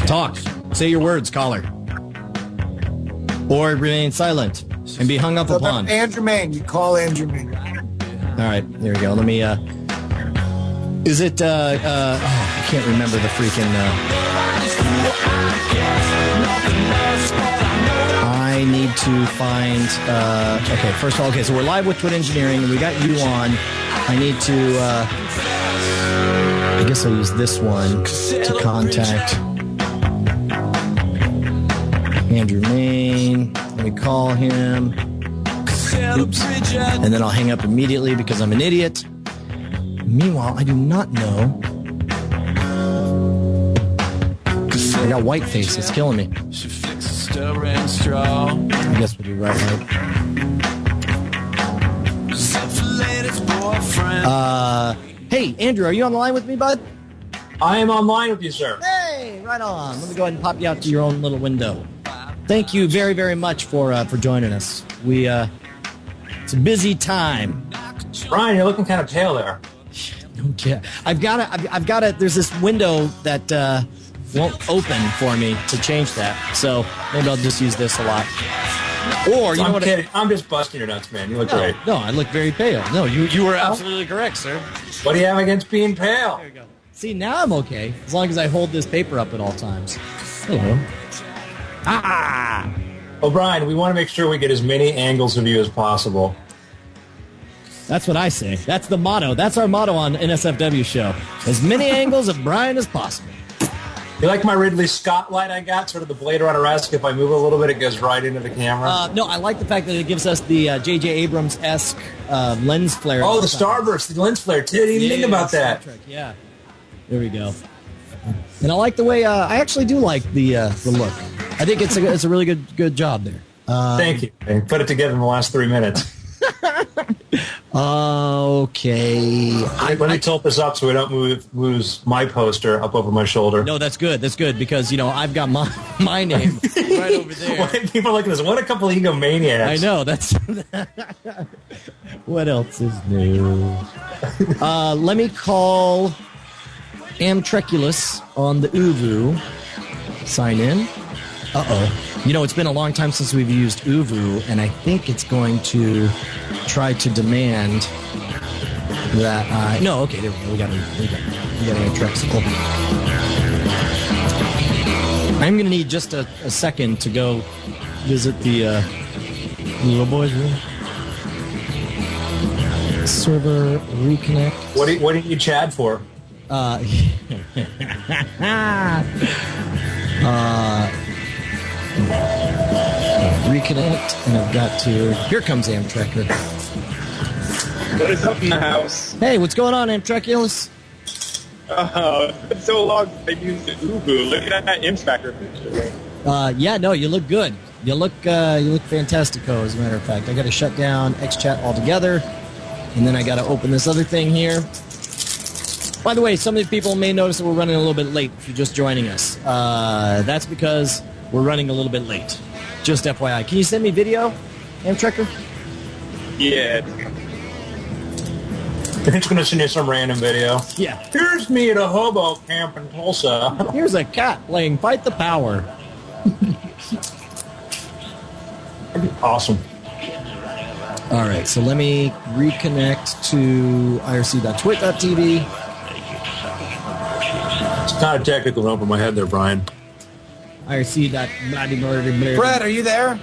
Talk. Say your words, caller. Or remain silent and be hung up upon. Andrew Main. You call Andrew Main. All right, there we go. Let me, is it, I can't remember the freaking, I need to find, okay, first of all, okay, so we're live with Twit Engineering, and we got you on. I need to, I guess I'll use this one to contact Andrew Main. Let me call him. Oops. And then I'll hang up immediately because I'm an idiot. Meanwhile, I do not know. I got white face. It's killing me. I guess we'll do right. Hey, Andrew, are you on the line with me, bud? I am online with you, sir. Hey, right on. Let me go ahead and pop you out to your own little window. Thank you very, very much for joining us. It's a busy time. Brian, you're looking kind of pale there. Okay. I've got it. There's this window that won't open for me to change that. So maybe I'll just use this a lot. Or you know what? I'm just busting your nuts, man. You look great. No, I look very pale. No, you were absolutely correct, sir. What do you have against being pale? There you go. See, now I'm okay as long as I hold this paper up at all times. Hello. Well, Brian, we want to make sure we get as many angles of you as possible. That's what I say. That's the motto. That's our motto on NSFW show. As many angles of Brian as possible. You like my Ridley Scott light I got? Sort of the Blade Runner-esque. If I move a little bit, it goes right into the camera. No, I like the fact that it gives us the J.J. Abrams-esque lens flare. Oh, the Starburst, the lens flare, too. I didn't even think about that. Yeah. There we go. And I like the way, I actually do like the look. I think it's a really good job there. Thank you. I put it together in the last 3 minutes. Okay. Let me tilt this up so we don't lose my poster up over my shoulder. No, that's good. That's good because, I've got my name right over there. People are looking at this. What a couple of egomaniacs. I know. That's what else is new? Let me call Amtreculus on the Uvu. Sign in. Uh-oh. It's been a long time since we've used Uvu, and I think it's going to try to demand that no, okay, there we go. We got Amtrex. Cool. I'm going to need just a second to go visit the little boys room. Server reconnect. What do you need Chad for? Reconnect, and I've got to. Here comes Amtrekker. What is up in the house? Hey, what's going on, Amtreculus? It's been so long since I used the Ubu. Look at that M-Tracker picture. Yeah, no, you look good. You look fantastico, as a matter of fact. I got to shut down XChat altogether, and then I got to open this other thing here. By the way, some of the people may notice that we're running a little bit late if you're just joining us. That's because we're running a little bit late. Just FYI. Can you send me video, Amtrekker? Yeah. It's going to send you some random video. Yeah. Here's me at a hobo camp in Tulsa. Here's a cat playing Fight the Power. Awesome. All right, so let me reconnect to irc.twit.tv. It's kind of technical over my head there, Brian. irc.bloody. Brett, are you there?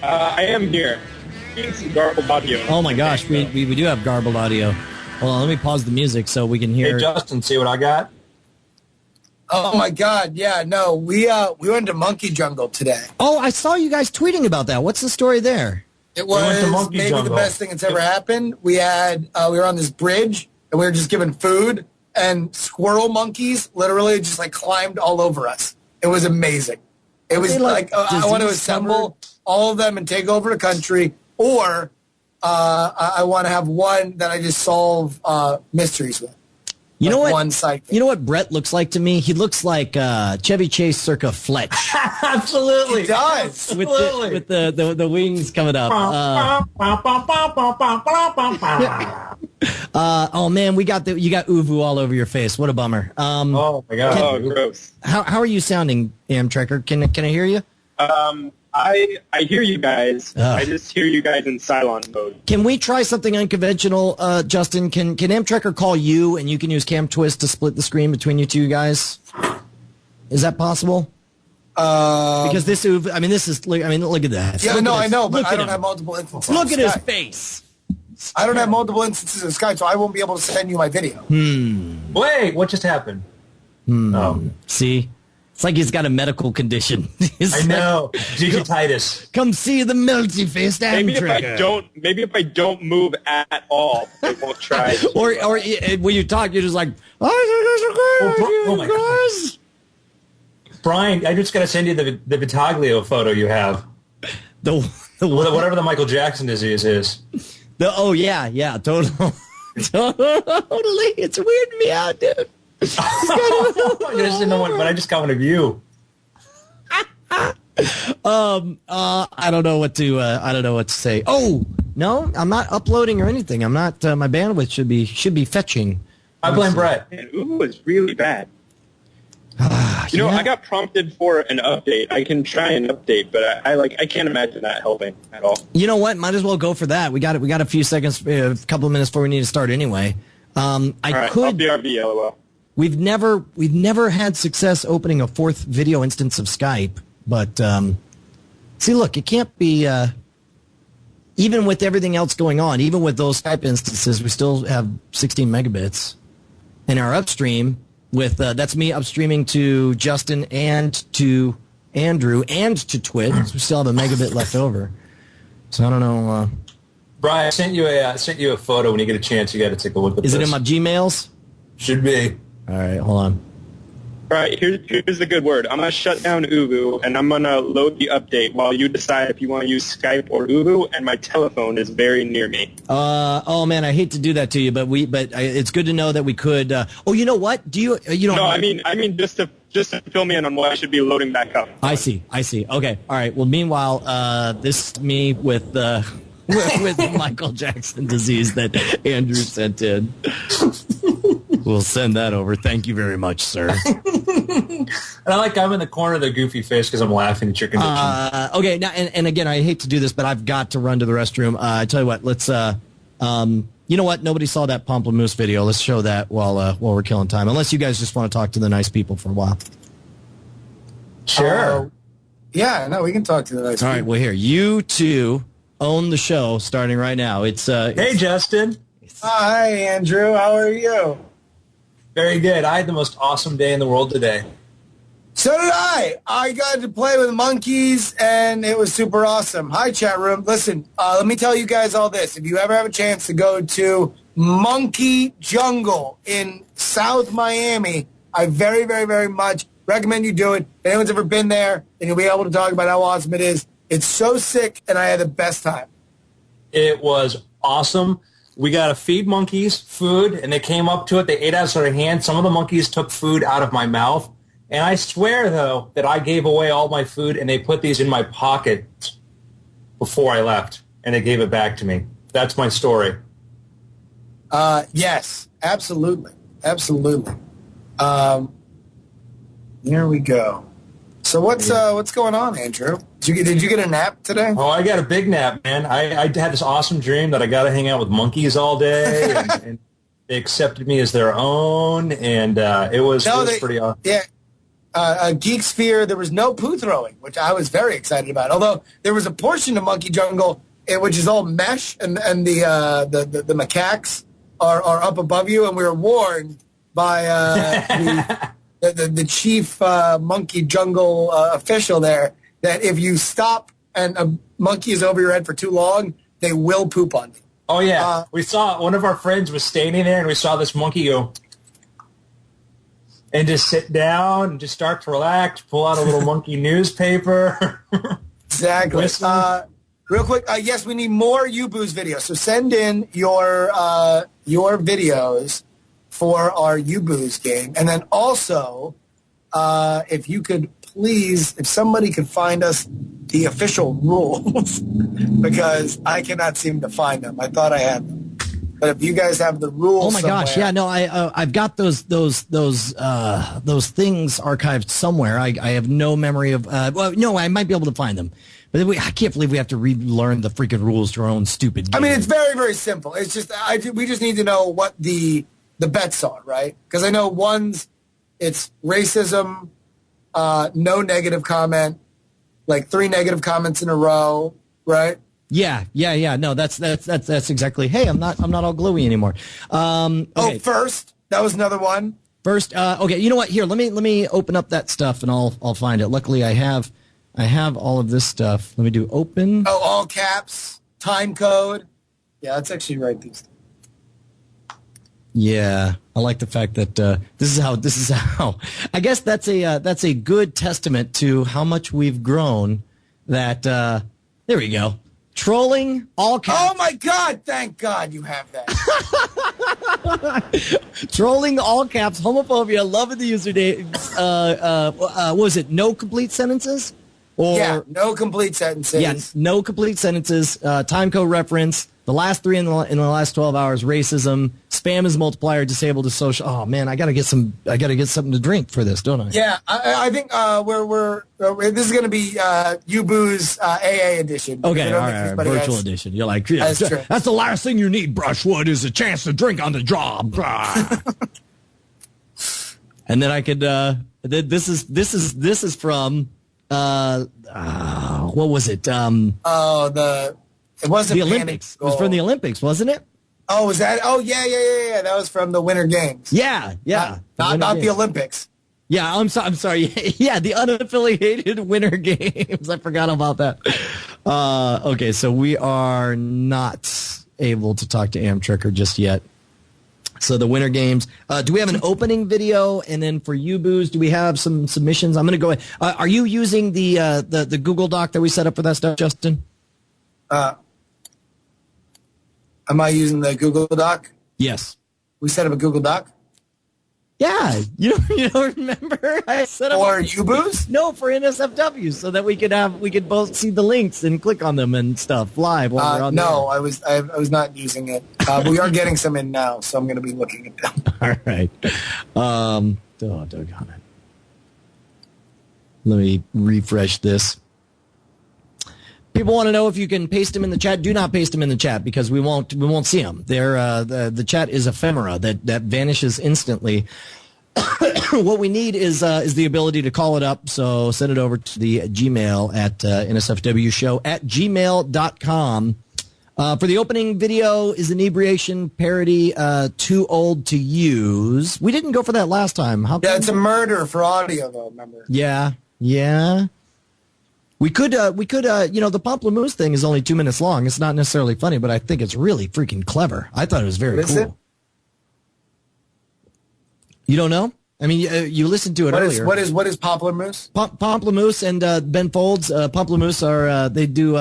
I am here. It's garbled audio. Oh my gosh, we do have garbled audio. Hold on, let me pause the music so we can hear. Hey, Justin, see what I got? Oh my God, yeah, no, we went to Monkey Jungle today. Oh, I saw you guys tweeting about that. What's the story there? It went to was Monkey maybe Jungle. the best thing that's ever happened. We were on this bridge and we were just given food, and squirrel monkeys literally just like climbed all over us. It was amazing. It was like I want to assemble all of them and take over the country, or I want to have one that I just solve mysteries with. You know what? One side. You know what Brett looks like to me? He looks like Chevy Chase circa Fletch. Absolutely. He does. with the wings coming up. Oh man, you got uvu all over your face. What a bummer. Oh my god. Gross. How are you sounding, Amtrekker? Can I hear you? I hear you guys. Ugh. I just hear you guys in silent mode. Can we try something unconventional, Justin? Can Amtrekker call you and you can use Cam Twist to split the screen between you two guys? Is that possible? Because this is, look at that. Yeah, Look I at know, but I don't him. have multiple instances. Look of at his Skype. face. I don't have multiple instances of Skype, so I won't be able to send you my video. Wait, what just happened? Oh, See? It's like he's got a medical condition. I know. Digititis. Come see the melty-faced Amtrekker. Maybe if I don't move at all, they won't try. Or when you talk, you're just like, Oh my God. Brian, I just got to send you the Vitaglio photo you have. Whatever the Michael Jackson disease is. Totally. Totally. It's weirding me out, dude. I just didn't know but I just got one of you. I don't know what to say. Oh no, I'm not uploading or anything. I'm not. My bandwidth should be fetching. I blame Brett. And Uvu is really bad. I got prompted for an update. I can try an update, but I can't imagine that helping at all. You know what? Might as well go for that. We got a few seconds, a couple of minutes before we need to start anyway. All right, I'll BRB, LOL. We've never had success opening a fourth video instance of Skype, but see, look, it can't be. Even with everything else going on, even with those Skype instances, we still have 16 megabits in our upstream. With that's me upstreaming to Justin and to Andrew and to Twit. So we still have a megabit left over. So I don't know. Brian, I sent you a photo. When you get a chance, you got to take a look at this. Is it in my Gmails? Should be. All right, hold on. All right, here's the good word. I'm going to shut down Uvu, and I'm going to load the update while you decide if you want to use Skype or Uvu, and my telephone is very near me. Oh, man, I hate to do that to you, but it's good to know that we could. Oh, you know what? You don't. No, I mean just to fill me in on what I should be loading back up. I see. Okay, all right. Well, meanwhile, this is me with with Michael Jackson disease that Andrew sent in. We'll send that over. Thank you very much, sir. And I'm in the corner of the goofy face because I'm laughing at your condition. Okay, now and again, I hate to do this, but I've got to run to the restroom. I tell you what, let's. You know what? Nobody saw that Pomplamoose video. Let's show that while we're killing time. Unless you guys just want to talk to the nice people for a while. Sure. Yeah, no, we can talk to the nice people. All right. Well, here, you two own the show starting right now. Hey, Justin. Hi, Andrew. How are you? Very good. I had the most awesome day in the world today. So did I. I got to play with monkeys, and it was super awesome. Hi, chat room. Listen, let me tell you guys all this. If you ever have a chance to go to Monkey Jungle in South Miami, I very, very, very much recommend you do it. If anyone's ever been there, and you'll be able to talk about how awesome it is. It's so sick, and I had the best time. It was awesome. We got to feed monkeys food, and they came up to it. They ate out of their hand. Some of the monkeys took food out of my mouth. And I swear, though, that I gave away all my food, and they put these in my pocket before I left, and they gave it back to me. That's my story. Yes, absolutely. Absolutely. Here we go. So what's going on, Andrew? Did you get a nap today? Oh, I got a big nap, man. I had this awesome dream that I got to hang out with monkeys all day, and they accepted me as their own, and it was pretty awesome. Yeah. Geek Sphere, there was no poo throwing, which I was very excited about. Although there was a portion of Monkey Jungle which is all mesh, and the macaques are up above you, and we were warned by the chief Monkey Jungle official there that if you stop and a monkey is over your head for too long, they will poop on you. Oh, yeah. We saw one of our friends was standing there, and we saw this monkey go and just sit down and just start to relax, pull out a little monkey newspaper. Exactly. Real quick, yes, we need more U-Booze videos. So send in your videos for our U-Booze game. And then also, if you could please, if somebody could find us the official rules, because I cannot seem to find them. I thought I had them. But if you guys have the rules, oh my gosh, yeah, no, I've got those things archived somewhere. I have no memory of. Well, no, I might be able to find them, but I can't believe we have to relearn the freaking rules to our own stupid game. I mean, it's very, very simple. It's just we just need to know what the bets are, right? Because I know it's racism, no negative comment, like 3 negative comments in a row, right? Yeah. No, that's exactly. Hey, I'm not all glowy anymore. Okay. Oh, first, that was another one. First, okay. You know what? Here, let me open up that stuff and I'll find it. Luckily, I have all of this stuff. Let me do open. Oh, all caps, time code. Yeah, let's actually write these. Yeah, I like the fact that this is how. I guess that's a good testament to how much we've grown. That there we go. Trolling, all caps. Oh my God! Thank God you have that. Trolling, all caps, homophobia, loving the username. What was it? No complete sentences? Yeah, no complete sentences. Yeah, no complete sentences. Time code reference. The last 3 in the last 12 hours. Racism. Spam is multiplier. Disabled is social. Oh man, I gotta get something to drink for this, don't I? Yeah, I think this is gonna be U-Boo's AA edition. Okay, all right, virtual edition. You're like, yeah, that's the last thing you need, Brushwood, is a chance to drink on the job. And then I could. This is from. What was it? It wasn't the Olympics. It was from the Olympics, wasn't it? Oh, was that? Oh, yeah. That was from the Winter Games. Yeah. Not the Olympics. Yeah, I'm sorry. Yeah, the unaffiliated Winter Games. I forgot about that. Okay, so we are not able to talk to Amtrekker just yet. So the Winter Games. Do we have an opening video? And then for you, Booze, do we have some submissions? I'm going to go ahead. Are you using the Google Doc that we set up for that stuff, Justin? Am I using the Google Doc? Yes. We set up a Google Doc? Yeah. You don't remember? I set up for U-Booze? No, for NSFW, so that we could both see the links and click on them and stuff live while we're on there. No, I was not using it. We are getting some in now, so I'm going to be looking at them. All right. Doggone it. Let me refresh this. People want to know if you can paste them in the chat. Do not paste them in the chat because we won't see them. The chat is ephemera that vanishes instantly. What we need is the ability to call it up. So send it over to the Gmail at nsfwshow@gmail.com. For the opening video, is inebriation parody too old to use? We didn't go for that last time. Yeah, it's a murder for audio though. Remember? Yeah. We could, the Pomplamoose thing is only 2 minutes long. It's not necessarily funny, but I think it's really freaking clever. I thought it was very cool. It? You don't know? I mean, you listened to it earlier. What is Pomplamoose? Pomplamoose and Ben Folds. Pomplamoose are they do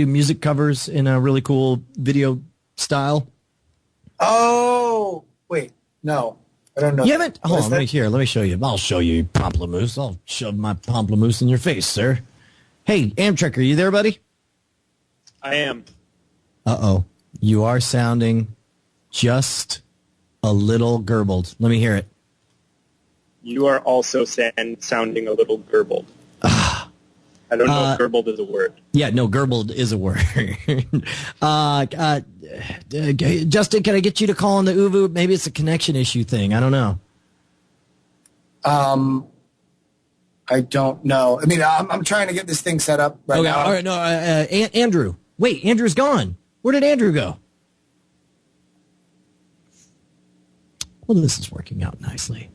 music covers in a really cool video style. Oh, wait, no. I don't know. You haven't? Hold on, let me show you. I'll show you Pomplamoose. I'll shove my Pomplamoose in your face, sir. Hey, Amtrekker, are you there, buddy? I am. Uh-oh. You are sounding just a little gurbled. Let me hear it. You are also sounding a little gurbled. I don't know if gurbled is a word. Yeah, no, gurbled is a word. Justin, can I get you to call on the Uvu? Maybe it's a connection issue thing. I don't know. I don't know. I mean, I'm trying to get this thing set up right now. All right, no, Andrew. Wait, Andrew's gone. Where did Andrew go? Well, this is working out nicely.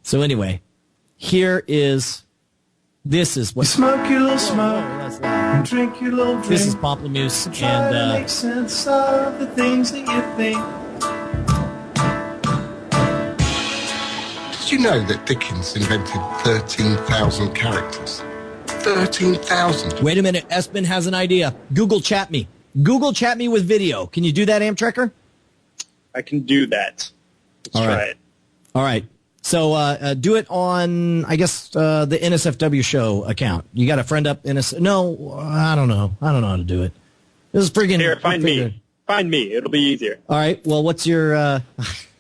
So anyway, this is what... You smoke your little smoke, and drink your little drink. This is Pomplamoose, and make sense of the things that you think. Did you know that Dickens invented 13,000 characters? 13,000. Wait a minute, Espen has an idea. Google chat me. Google chat me with video. Can you do that, Amtrekker? I can do that. Let's try it. All right. So do it on, I guess, the NSFW show account. You got a friend up No, I don't know. I don't know how to do it. This is freaking. Here, find me. Find me. It'll be easier. All right. Well, what's your?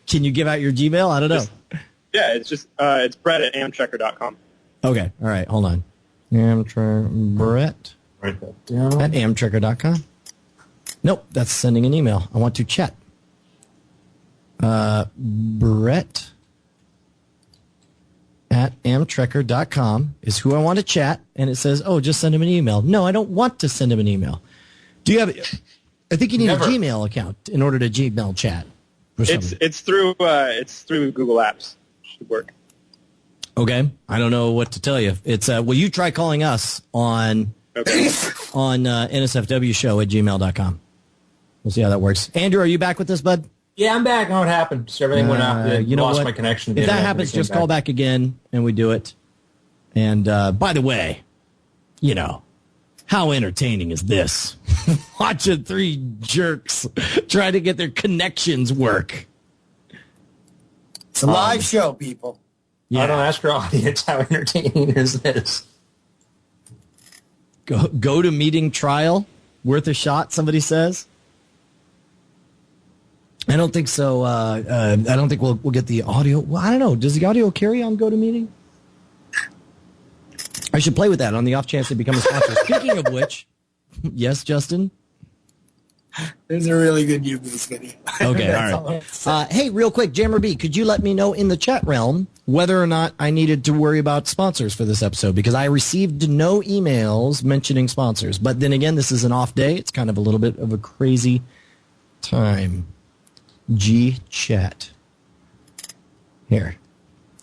Can you give out your Gmail? I don't know. It's Brett at amchecker.com. Okay. All right. Hold on. Brett. Write that down. At amchecker.com. Nope. That's sending an email. I want to chat. Brett at amtrekker.com is who I want to chat, and it says, oh, just send him an email. No, I don't want to send him an email. Do you have, I think you need a Gmail account in order to Gmail chat. It's through Google Apps. Should work. Okay. I don't know what to tell you. It's, will you try calling us on NSFW show at gmail.com. We'll see how that works. Andrew, are you back with this, bud? Yeah, I'm back. How it happened? Just everything went out. You know lost what? my connection. If that happens, just call back again, and we do it. And by the way, you know, how entertaining is this? Watching three jerks try to get their connections work. It's a live show, people. Yeah. I don't ask our audience how entertaining is this. Go to meeting trial, worth a shot, somebody says. I don't think so. I don't think we'll get the audio. Well, I don't know. Does the audio carry on GoToMeeting? I should play with that on the off chance they become a sponsor. Speaking of which, yes, Justin? There's a really good UB's video. Okay, all right. Hey, real quick, Jammer B, could you let me know in the chat realm whether or not I needed to worry about sponsors for this episode? Because I received no emails mentioning sponsors. But then again, this is an off day. It's kind of a little bit of a crazy time. G-Chat. Here.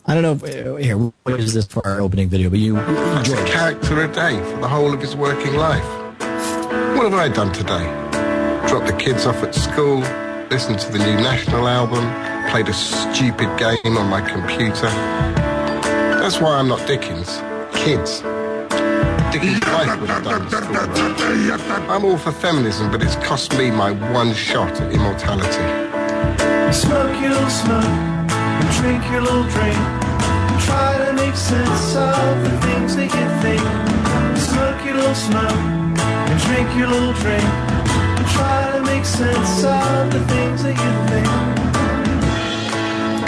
I don't know if, here, what is this for our opening video, but you That's enjoy a it. character a day for the whole of his working life. What have I done today? Dropped the kids off at school, listened to the new National album, played a stupid game on my computer. That's why I'm not Dickens. Kids. Dickens' wife would have done this for me. I'm all for feminism, but it's cost me my one shot at immortality. Smoke your little smoke and drink your little drink. Try to make sense of the things that you think. Smoke your little smoke and drink your little drink. Try to make sense of the things that you think.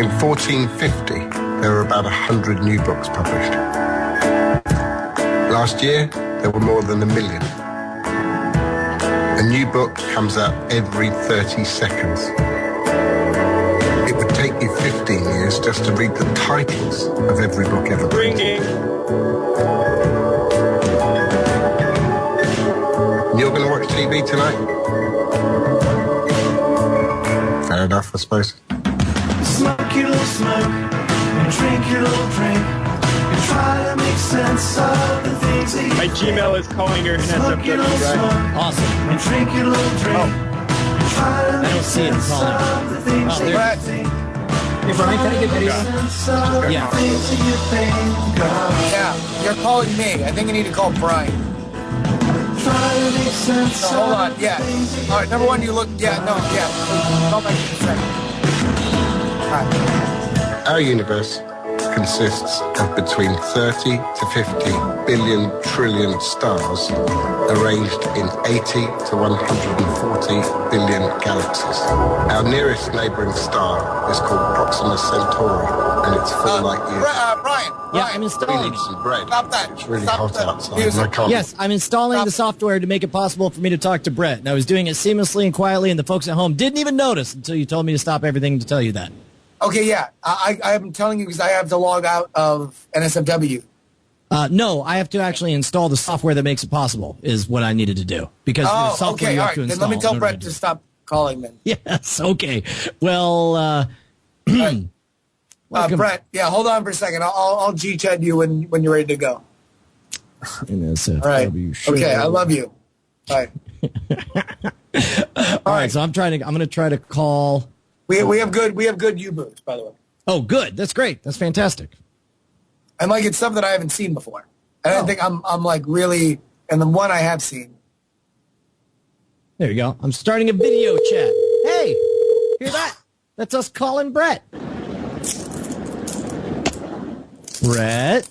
In 1450, there were about 100 new books published. Last year, there were more than 1 million. A new book comes out every 30 seconds. It would take you 15 years just to read the titles of every book ever printed. You're going to watch TV tonight? Fair enough, I suppose. Smoke your little smoke and drink your little drink. And try to make sense of the things that you My Gmail is calling your NSFW, right? Awesome. and drink your little drink. Try to I don't see it calling. the things Oh, that there. you think. Hey, Brian, can I get video? Yeah. Things that you think of. Yeah, you're calling me. I think you need to call Brian. Try to make sense So hold on. of Yeah. All right. Number one, you look. Yeah. No. Yeah. Call back in a second. All right. Our universe consists of between 30 to 50 billion trillion stars arranged in 80 to 140 billion galaxies. Our nearest neighboring star is called Proxima Centauri, and it's 4 light years. Brian. Yeah, I'm We installing. need some bread. Stop that. It's really Stop hot that outside, music. and I can't. Yes, I'm installing Stop. the software to make it possible for me to talk to Brett. And I was doing it seamlessly and quietly, and the folks at home didn't even notice until you told me to stop everything to tell you that. Okay. Yeah. I'm telling you because I have to log out of NSFW. No, I have to actually install the software that makes it possible, is what I needed to do. Because the Oh, software okay. you All have right. to Then install. let me tell in order Brett do to it. stop calling then. Yes, okay. Well, welcome. Brett. Yeah. Hold on for a second. I'll G-chat you when you're ready to go. NSFW All right. show. Okay. I love you. All right. All right, so I'm going to try to call. We have good U-boots, by the way. Oh, good. That's great. That's fantastic. And like it's stuff that I haven't seen before. And I think I'm like really, and the one I have seen. There you go. I'm starting a video chat. Hey, hear that? That's us calling Brett. Brett?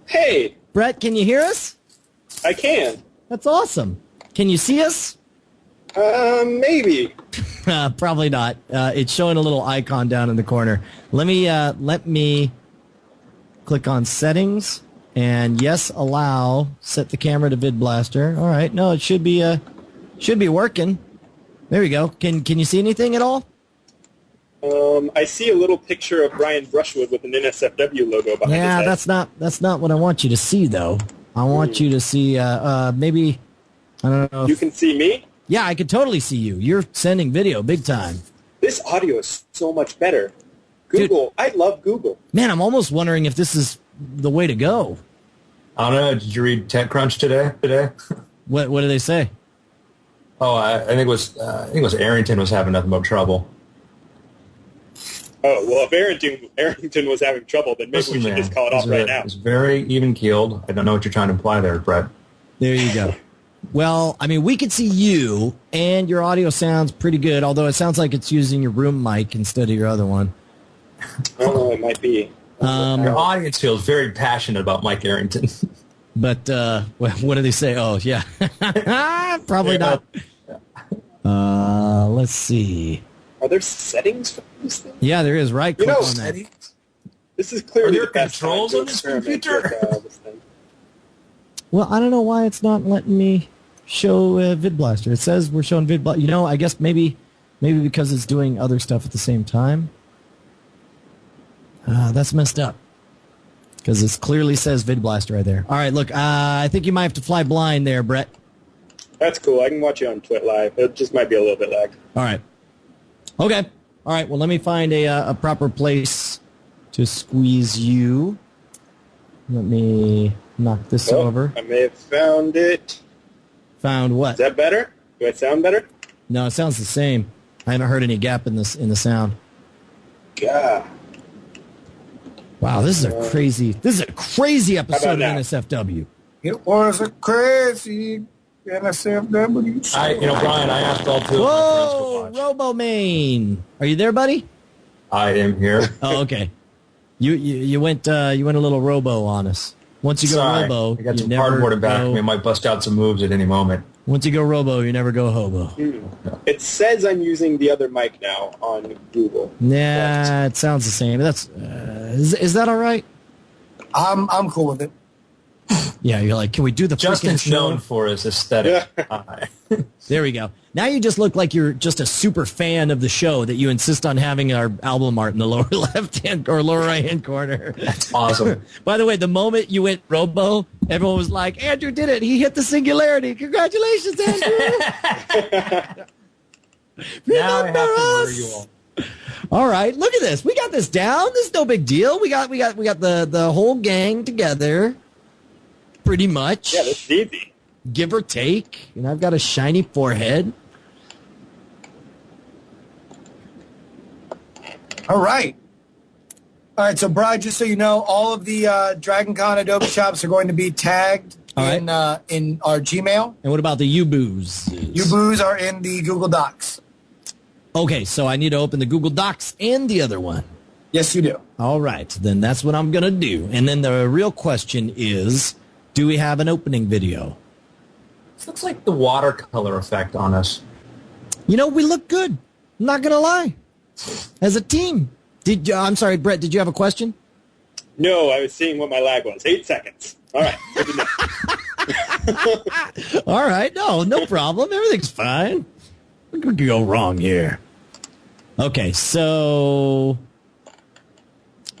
Hey, Brett, can you hear us? I can. That's awesome. Can you see us? Maybe. Probably not. It's showing a little icon down in the corner. Let me click on settings and yes, allow. Set the camera to VidBlaster. All right. No, it should be working. There we go. Can you see anything at all? I see a little picture of Brian Brushwood with an NSFW logo behind his head. that's not what I want you to see though. I want you to see maybe I don't know. You can see me? Yeah, I could totally see you. You're sending video big time. This audio is so much better. Google. Dude, I love Google. Man, I'm almost wondering if this is the way to go. I don't know. Did you read TechCrunch today? What did they say? Oh, I think it was Arrington was having nothing but trouble. Oh, well, if Arrington was having trouble, then maybe we should just call it off right now. It's very even-keeled. I don't know what you're trying to imply there, Brett. There you go. Well, I mean, we could see you, and your audio sounds pretty good, although it sounds like it's using your room mic instead of your other one. Oh, it might be. Your audience feels very passionate about Mike Arrington. But what do they say? Oh, yeah. Probably not. Let's see. Are there settings for this thing? Yeah, there is. Right click on that. This is clearly Are there the best controls time on to this experiment computer? with, this thing. Well, I don't know why it's not letting me show VidBlaster. It says we're showing VidBlaster. You know, I guess maybe because it's doing other stuff at the same time. That's messed up. Because it clearly says VidBlaster right there. All right, look, I think you might have to fly blind there, Brett. That's cool. I can watch you on Twit Live. It just might be a little bit lagged. All right. Okay. All right, well, let me find a proper place to squeeze you. Let me knock this over. I may have found it. Found what? Is that better? Do I sound better? No, it sounds the same. I haven't heard any gap in the sound. Yeah. Wow, this is a crazy episode of now? NSFW. It was a crazy NSFW. Brian, I asked all two of my Whoa, friends to watch. RoboMain. Are you there, buddy? I am here. Oh, okay. You went a little robo on us. Once you go Sorry, robo, I got you some never cardboard in back of go, me. I might bust out some moves at any moment. Once you go robo, you never go hobo. It says I'm using the other mic now on Google. Nah, it sounds the same. That's is that all right? I'm cool with it. Yeah, you're like, can we do the Justin's freaking show? known for his aesthetic eye. There we go. Now you just look like you're just a super fan of the show that you insist on having our album art in the lower left-hand or lower right-hand corner. That's awesome. By the way, the moment you went robo, everyone was like, Andrew did it. He hit the singularity. Congratulations, Andrew. Now I have to us. murder you all. All right, look at this. We got this down. This is no big deal. We got the whole gang together. Pretty much. Yeah, that's easy. Give or take. And I've got a shiny forehead. All right. All right, so Brad, just so you know, all of the Dragon Con Adobe shops are going to be tagged in our Gmail. And what about the U-Boos? U-Boos are in the Google Docs. Okay, so I need to open the Google Docs and the other one. Yes, you do. All right, then that's what I'm going to do. And then the real question is, do we have an opening video? This looks like the watercolor effect on us. You know, we look good. I'm not going to lie. As a team. I'm sorry, Brett, did you have a question? No, I was seeing what my lag was. 8 seconds. All right. Good to know. All right, no problem. Everything's fine. What could go wrong here? Okay, so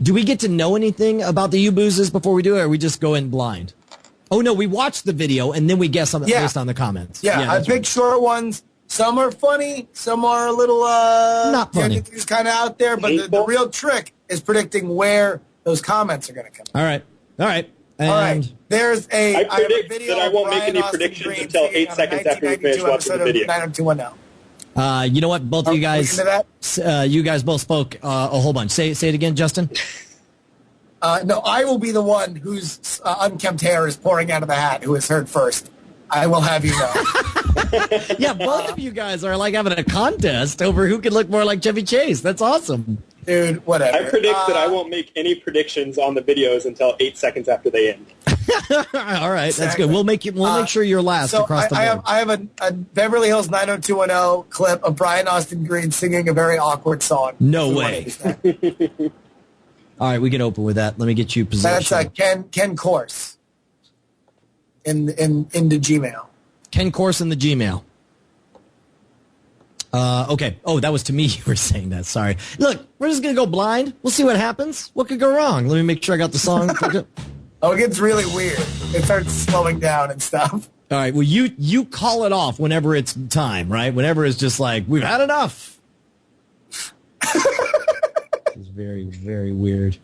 do we get to know anything about the U-Boozes before we do it, or we just go in blind? Oh, no, we watch the video, and then we guess something based on the comments. Yeah, I picked short ones. Some are funny. Some are a little not funny. Things kind of out there, but the real trick is predicting where those comments are going to come. All right. And all right. There's I have a predict video that I won't make Brian any Austin predictions Green until 8 singing on a seconds after we finish 1992 watching the episode of video. 90210. You know what? Both of you guys, into that? you guys both spoke a whole bunch. Say it again, Justin. No, I will be the one whose unkempt hair is pouring out of the hat, who is heard first. I will have you know. Yeah, both of you guys are like having a contest over who can look more like Chevy Chase. That's awesome. Dude, whatever. I predict that I won't make any predictions on the videos until 8 seconds after they end. All right, that's good. We'll make sure you're last across the board. I have a Beverly Hills 90210 clip of Brian Austin Green singing a very awkward song. No way. All right, we can open with that. Let me get you positioned. That's Ken Corse in the Gmail. Ken Corse in the Gmail. Okay. Oh, that was to me you were saying that. Sorry. Look, we're just going to go blind. We'll see what happens. What could go wrong? Let me make sure I got the song. Oh, it gets really weird. It starts slowing down and stuff. All right. Well, you call it off whenever it's time, right? Whenever it's just like, we've had enough. It's very, very weird.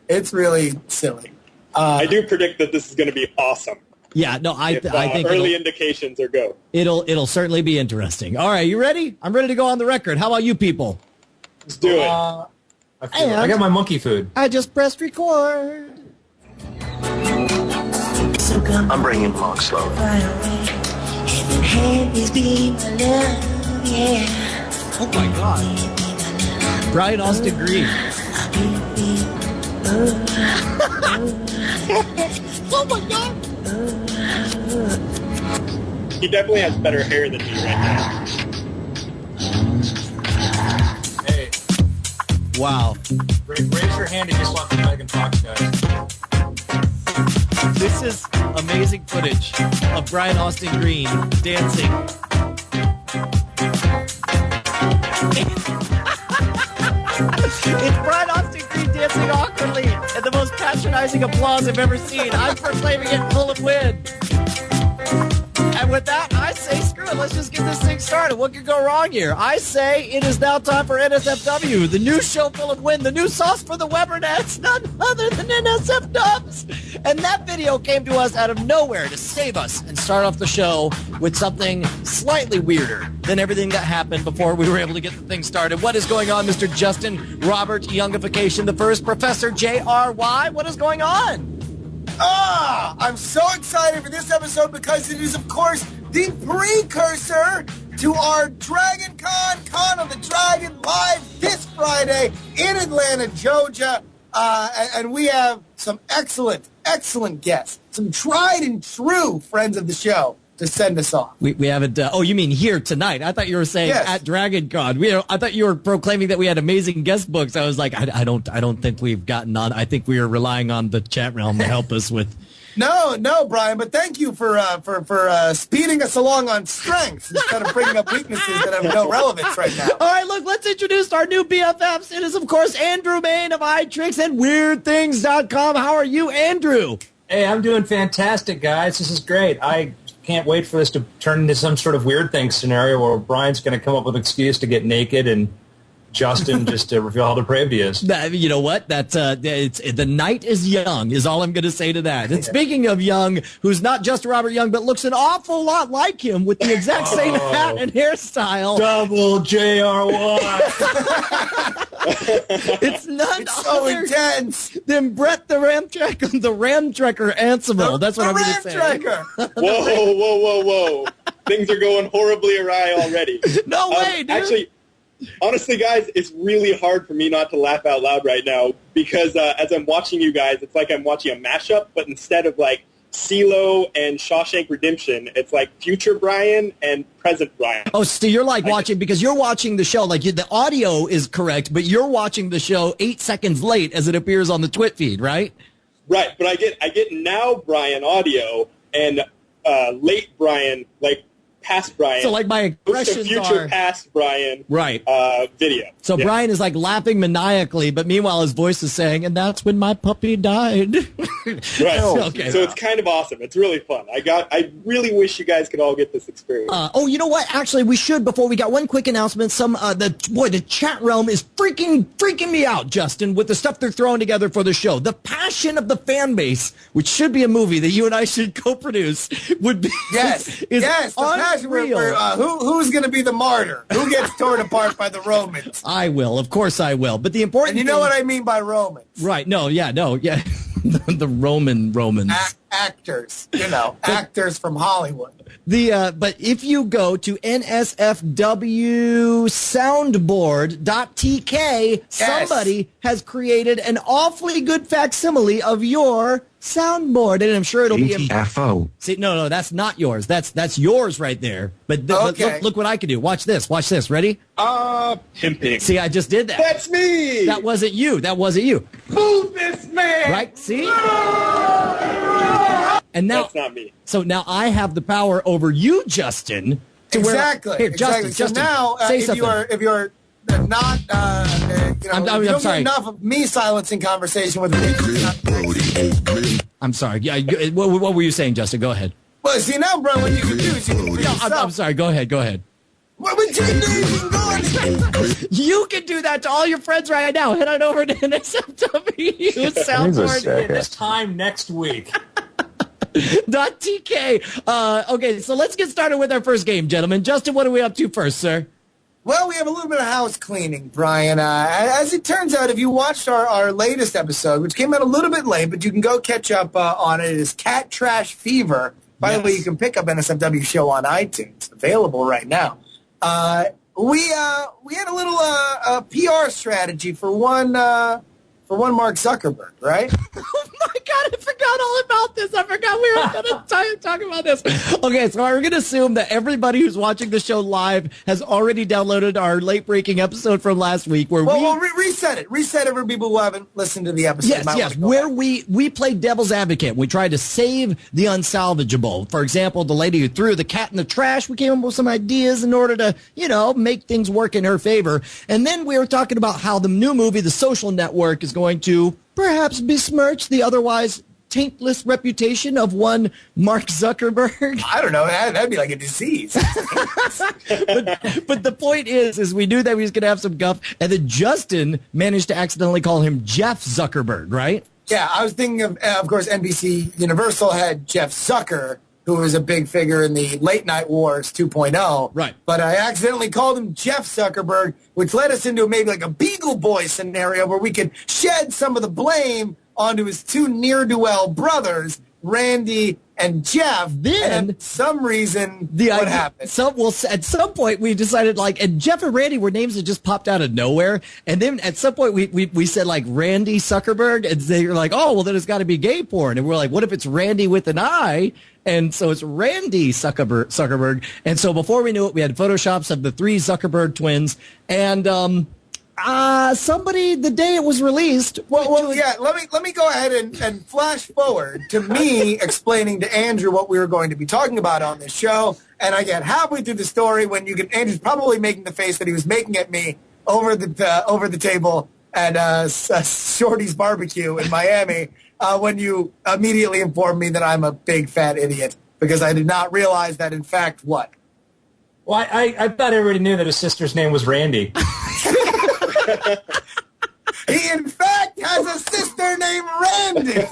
It's really silly. I do predict that this is going to be awesome. Yeah, no, I think early indications are go. It'll certainly be interesting. All right, you ready? I'm ready to go on the record. How about you people? Let's do it. I got my monkey food. I just pressed record. I'm bringing him along slow. Oh my God. Brian Austin Green. Oh my God. He definitely has better hair than me right now. Hey, Wow. raise your hand if you want the Megan Fox guys. This is amazing footage of Brian Austin Green dancing. It's Brian Austin Green dancing awkwardly and the most patronizing applause I've ever seen. I'm proclaiming it full of wind. And with that, I say, screw it. Let's just get this thing started. What could go wrong here? I say it is now time for NSFW, the new show full of wind, the new sauce for the Webernets, none other than NSFWs. And that video came to us out of nowhere to save us and start off the show with something slightly weirder than everything that happened before we were able to get the thing started. What is going on, Mr. Justin Robert Youngification the First, Professor JRY? What is going on? I'm so excited for this episode because it is, of course, the precursor to our Dragon Con of the Dragon live this Friday in Atlanta, Georgia. And we have some excellent guests, some tried and true friends of the show to send us off. We haven't. Oh, you mean here tonight? I thought you were saying Yes. at Dragon Con. I thought you were proclaiming that we had amazing guest books. I was like, I don't think we've gotten on. I think we are relying on the chat realm to help us with. No, Brian, but thank you for speeding us along on strengths instead of bringing up weaknesses that have no relevance right now. All right, look, let's introduce our new BFFs. It is, of course, Andrew Main of iTricks and WeirdThings.com. How are you, Andrew? Hey, I'm doing fantastic, guys. This is great. I can't wait for this to turn into some sort of weird thing scenario where Brian's going to come up with an excuse to get naked and Justin just to reveal how depraved he is. You know what? The night is young is all I'm going to say to that. And speaking of young, who's not just Robert Young, but looks an awful lot like him with the exact same hat and hairstyle. Double JRY. It's none It's so other intense. than Brett the Ramtrekker Ansible. That's what I'm going to say. Ramtrekker. Whoa. Things are going horribly awry already. No way, dude. Actually, honestly, guys, it's really hard for me not to laugh out loud right now because as I'm watching you guys, it's like I'm watching a mashup, but instead of like CeeLo and Shawshank Redemption, it's like future Brian and present Brian. Oh, so you're like watching, because you're watching the show, like the audio is correct, but you're watching the show 8 seconds late as it appears on the Twit feed, right? Right, but I get now Brian audio and late Brian, like past Brian. So like my Post expressions to future are past Brian right. Video. So Yeah. Brian is like laughing maniacally, but meanwhile his voice is saying, "And that's when my puppy died." Right. Okay. So it's kind of awesome. It's really fun. I really wish you guys could all get this experience. You know what? Actually, we should, before we got one quick announcement. The chat realm is freaking me out, Justin, with the stuff they're throwing together for the show. The passion of the fan base, which should be a movie that you and I should co-produce, would be Yes, is the passion unreal. who's going to be the martyr? Who gets torn apart by the Romans? I will, of course I will. But the important And you know thing, what I mean by Romans. right? No, yeah. the Romans. Actors, actors from Hollywood. But if you go to nsfwsoundboard.tk, somebody has created an awfully good facsimile of your soundboard, and I'm sure it'll be ATFO. See, no, that's not yours. That's yours right there. But look what I can do. Watch this. Ready? Pimping. See, I just did that. That's me. That wasn't you. Who's this man? Right? See? And now, that's not me. So now I have the power over you, Justin. Here, Justin. So now, say something. if you're not, I'm you don't sorry. get enough of me silencing conversation with I'm sorry. Yeah, what were you saying, Justin? Go ahead. Well, see now, bro, what you can do is you can I'm sorry. Go ahead. What would you can do? You can go on. You can do that to all your friends right now. Head on over to NSFW soundboard this time next week. .tk. Okay, so let's get started with our first game, gentlemen. Justin, what are we up to first, sir? Well, we have a little bit of house cleaning, Brian. As it turns out, if you watched our latest episode, which came out a little bit late, but you can go catch up on it, is Cat Trash Fever. By the way, you can pick up NSFW show on iTunes. Available right now. We had a little PR strategy for one Mark Zuckerberg, right? Oh my God, I forgot all about this. I forgot we were going to talk about this. Okay, so we're going to assume that everybody who's watching the show live has already downloaded our late-breaking episode from last week. Where reset it. Reset it for people who haven't listened to the episode. Yes, where we played devil's advocate. We tried to save the unsalvageable. For example, the lady who threw the cat in the trash, we came up with some ideas in order to, make things work in her favor. And then we were talking about how the new movie, The Social Network, is going to perhaps besmirch the otherwise taintless reputation of one Mark Zuckerberg. I don't know. That'd be like a disease. but the point is we knew that he was going to have some guff, and then Justin managed to accidentally call him Jeff Zuckerberg, right? Yeah, I was thinking of course, NBC Universal had Jeff Zucker, who was a big figure in the Late Night Wars 2.0. Right. But I accidentally called him Jeff Zuckerberg, which led us into maybe like a Beagle Boy scenario where we could shed some of the blame onto his two ne'er-do-well brothers, Randy and Jeff. Then, for some reason, what happened? At some point, we decided, and Jeff and Randy were names that just popped out of nowhere. And then at some point, we said, Randy Zuckerberg. And they were like, oh, well, then it's got to be gay porn. And we're like, what if it's Randy with an I? And so it's Randy Zuckerberg. And so before we knew it, we had Photoshops of the three Zuckerberg twins. And somebody, the day it was released. Well, yeah. Let me go ahead and flash forward to me explaining to Andrew what we were going to be talking about on this show. And I get halfway through the story when Andrew's probably making the face that he was making at me over the table at Shorty's Barbecue in Miami. When you immediately informed me that I'm a big fat idiot because I did not realize that, in fact, what? Well, I thought everybody knew that his sister's name was Randy. He, in fact, has a sister named Randy.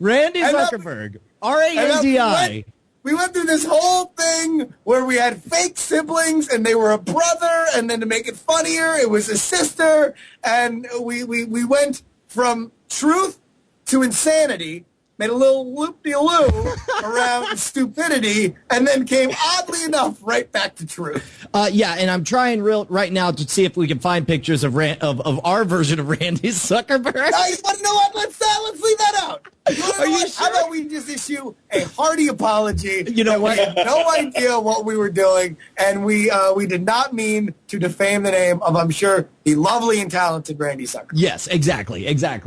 Randy Zuckerberg. R-A-N-D-I. We went through this whole thing where we had fake siblings and they were a brother, and then to make it funnier, it was a sister, and we went from truth to insanity, made a little loop-de-loo around stupidity, and then came, oddly enough, right back to truth. Yeah, and I'm trying right now to see if we can find pictures of our version of Randy Zuckerberg. No, you want to know what? Let's leave that out. Are you sure? How about we just issue a hearty apology? You know what? We had no idea what we were doing, and we did not mean to defame the name of, I'm sure, the lovely and talented Randy Zuckerberg. Yes, exactly.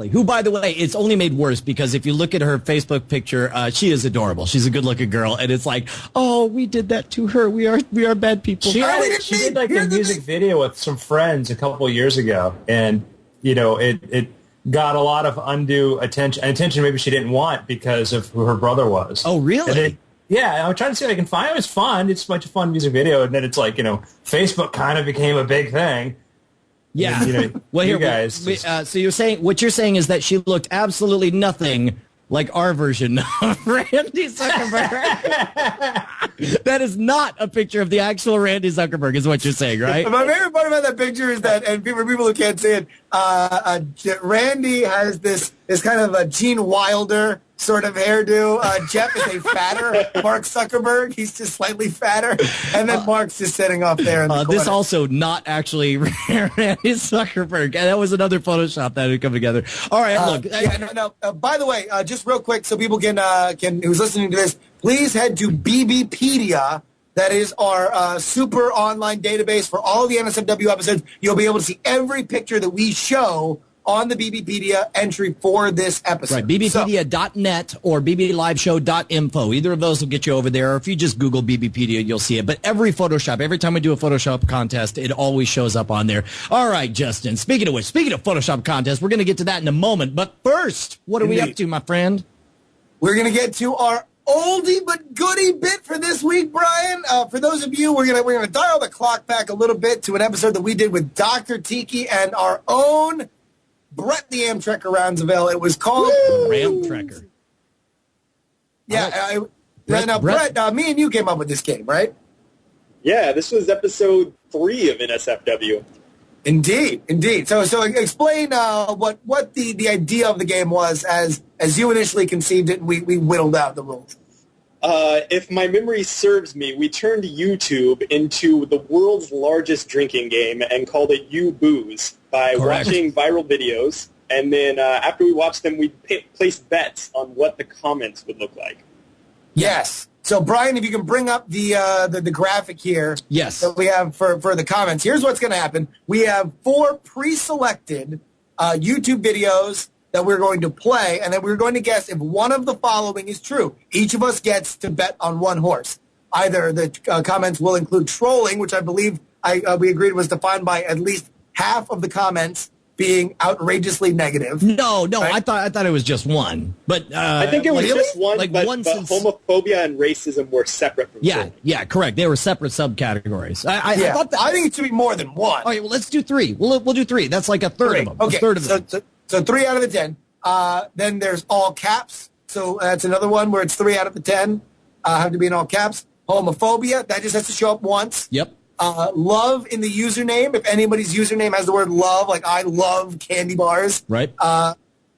Who, by the way, it's only made worse because if you look at her Facebook picture, she is adorable. She's a good-looking girl, and it's like, oh, we did that to her. We are bad people. She did like a music video with some friends a couple of years ago, and it got a lot of undue attention maybe she didn't want because of who her brother was. Oh, really? Yeah, I'm trying to see if I can find it. It was fun. It's a bunch of fun music video, and then it's like, Facebook kind of became a big thing. Yeah. And, well, here, guys. So what you're saying is that she looked absolutely nothing like our version of Randy Zuckerberg. That is not a picture of the actual Randy Zuckerberg, is what you're saying, right? My favorite part about that picture is that, and for people who can't see it, Randy has this this kind of a Gene Wilder sort of hairdo. Jeff is a fatter Mark Zuckerberg. He's just slightly fatter. And then Mark's just sitting off there in the corner. This also not actually Randy Zuckerberg. That was another Photoshop that had come together. All right, look. By the way, just real quick, so people can who's listening to this, please head to BBpedia. That is our super online database for all of the NSFW episodes. You'll be able to see every picture that we show on the BBpedia entry for this episode. Right, bbpedia.net or bbliveshow.info. Either of those will get you over there. Or if you just Google BBpedia, you'll see it. But every time we do a Photoshop contest, it always shows up on there. All right, Justin, speaking of Photoshop contest, we're going to get to that in a moment. But first, what are we up to, my friend? We're going to get to our oldie but goodie bit for this week, Brian. For those of you, we're gonna dial the clock back a little bit to an episode that we did with Dr. Tiki and our own Brett the Amtrekker Roundsville. It was called Ramtrekker. Yeah, Brett, me and you came up with this game, right? Yeah, this was episode 3 of NSFW. Indeed. So explain what the idea of the game was as you initially conceived it, and we whittled out the rules. If my memory serves me, we turned YouTube into the world's largest drinking game and called it You Booze by watching viral videos. And then after we watched them, we placed bets on what the comments would look like. Yes. So, Brian, if you can bring up the graphic here that we have for the comments. Here's what's going to happen. We have 4 pre-selected YouTube videos that we're going to play, and then we're going to guess if one of the following is true. Each of us gets to bet on one horse. Either the comments will include trolling, which I believe we agreed was defined by at least half of the comments being outrageously negative. No, right? I thought it was just one. But I think it was just one, like but homophobia and racism were separate from trolling. Yeah, correct. They were separate subcategories. I think it should be more than one. All right, well, let's do 3. We'll do 3. That's like a third of them. Okay, a third of them. So 3 out of the 10. Then there's all caps. So that's another one where it's 3 out of the 10 have to be in all caps. Homophobia, that just has to show up once. Yep. Love in the username. If anybody's username has the word love, like I love candy bars. Right.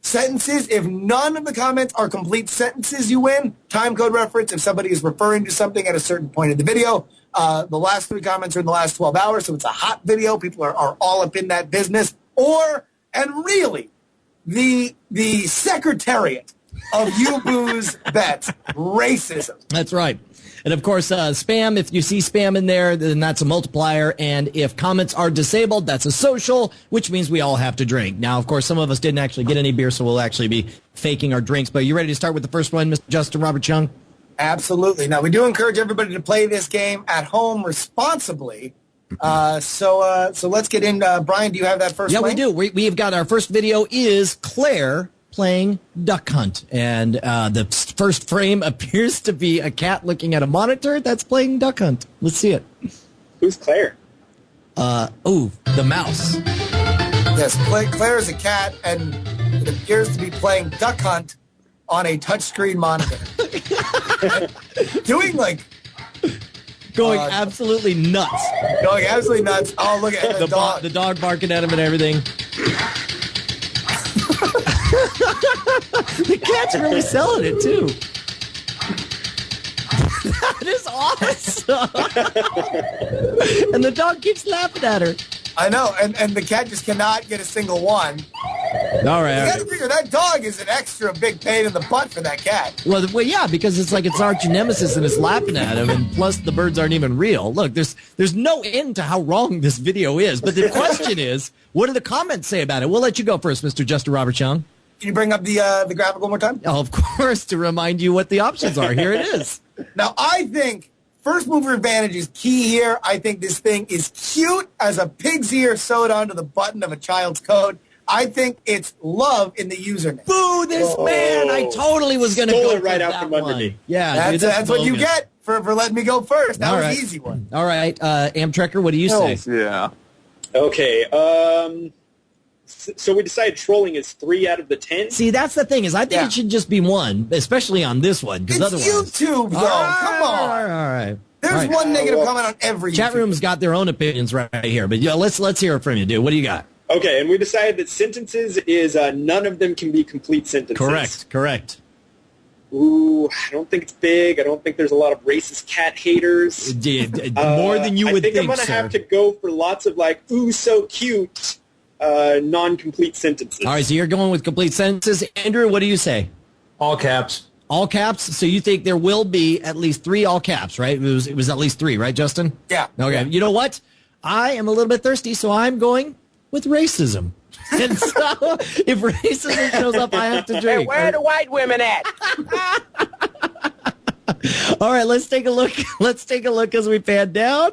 Sentences, if none of the comments are complete sentences, you win. Time code reference, if somebody is referring to something at a certain point in the video. The last 3 comments are in the last 12 hours, so it's a hot video. People are all up in that business. And really, the secretariat of You Booze bets, racism. That's right. And, of course, spam, if you see spam in there, then that's a multiplier. And if comments are disabled, that's a social, which means we all have to drink. Now, of course, some of us didn't actually get any beer, so we'll actually be faking our drinks. But are you ready to start with the first one, Mr. Justin Robert Chung? Absolutely. Now, we do encourage everybody to play this game at home responsibly. So let's get in. Brian, do you have that first one? Yeah, we do. We've got our first video is Claire playing Duck Hunt. And the first frame appears to be a cat looking at a monitor that's playing Duck Hunt. Let's see it. Who's Claire? The mouse. Yes, Claire is a cat, and it appears to be playing Duck Hunt on a touchscreen monitor. Going absolutely nuts. Going absolutely nuts. Oh, look at the dog. The dog barking at him and everything. The cat's really selling it, too. That is awesome. And the dog keeps laughing at her. I know, and the cat just cannot get a single one. All right. You got to figure that dog is an extra big pain in the butt for that cat. Well, yeah, because it's like it's arch nemesis and it's laughing at him, and plus the birds aren't even real. Look, there's no end to how wrong this video is. But the question is, what do the comments say about it? We'll let you go first, Mr. Justin Robert Young. Can you bring up the graphic one more time? Oh, of course, to remind you what the options are. Here it is. Now, I think first mover advantage is key here. I think this thing is cute as a pig's ear sewed onto the button of a child's coat. I think it's love in the username. Boo, this man. I totally was going to go it right out from under me. Yeah, that's what you get for letting me go first. That was an easy one. All right, Amtrekker, what do you say? Yeah. Okay, so we decided trolling is 3 out of the 10? See, that's the thing, is I think it should just be 1, especially on this one. It's otherwise, YouTube, though. Come on. All right. There's one negative comment on every chat YouTube. room's got their own opinions right here, but let's hear it from you, dude. What do you got? Okay, and we decided that sentences is none of them can be complete sentences. Correct. Ooh, I don't think it's big. I don't think there's a lot of racist cat haters. More than you would think, I think I'm going to have to go for lots of like, ooh, so cute, non-complete sentences. All right, so you're going with complete sentences. Andrew, what do you say? All caps. All caps? So you think there will be at least 3 all caps, right? It was at least 3, right, Justin? Yeah. Okay. Yeah. You know what? I am a little bit thirsty, so I'm going with racism. And so if racism shows up, I have to drink. Hey, where are the white women at? All right, let's take a look. Let's take a look as we pan down.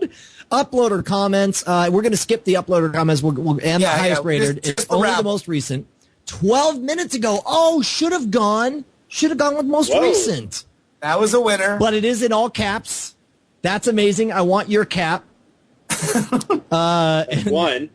Uploader comments. We're going to skip the uploader comments. We'll and the highest rated. It's only the most recent. 12 minutes ago. Oh, should have gone with most recent. That was a winner. But it is in all caps. That's amazing. I want your cap. One.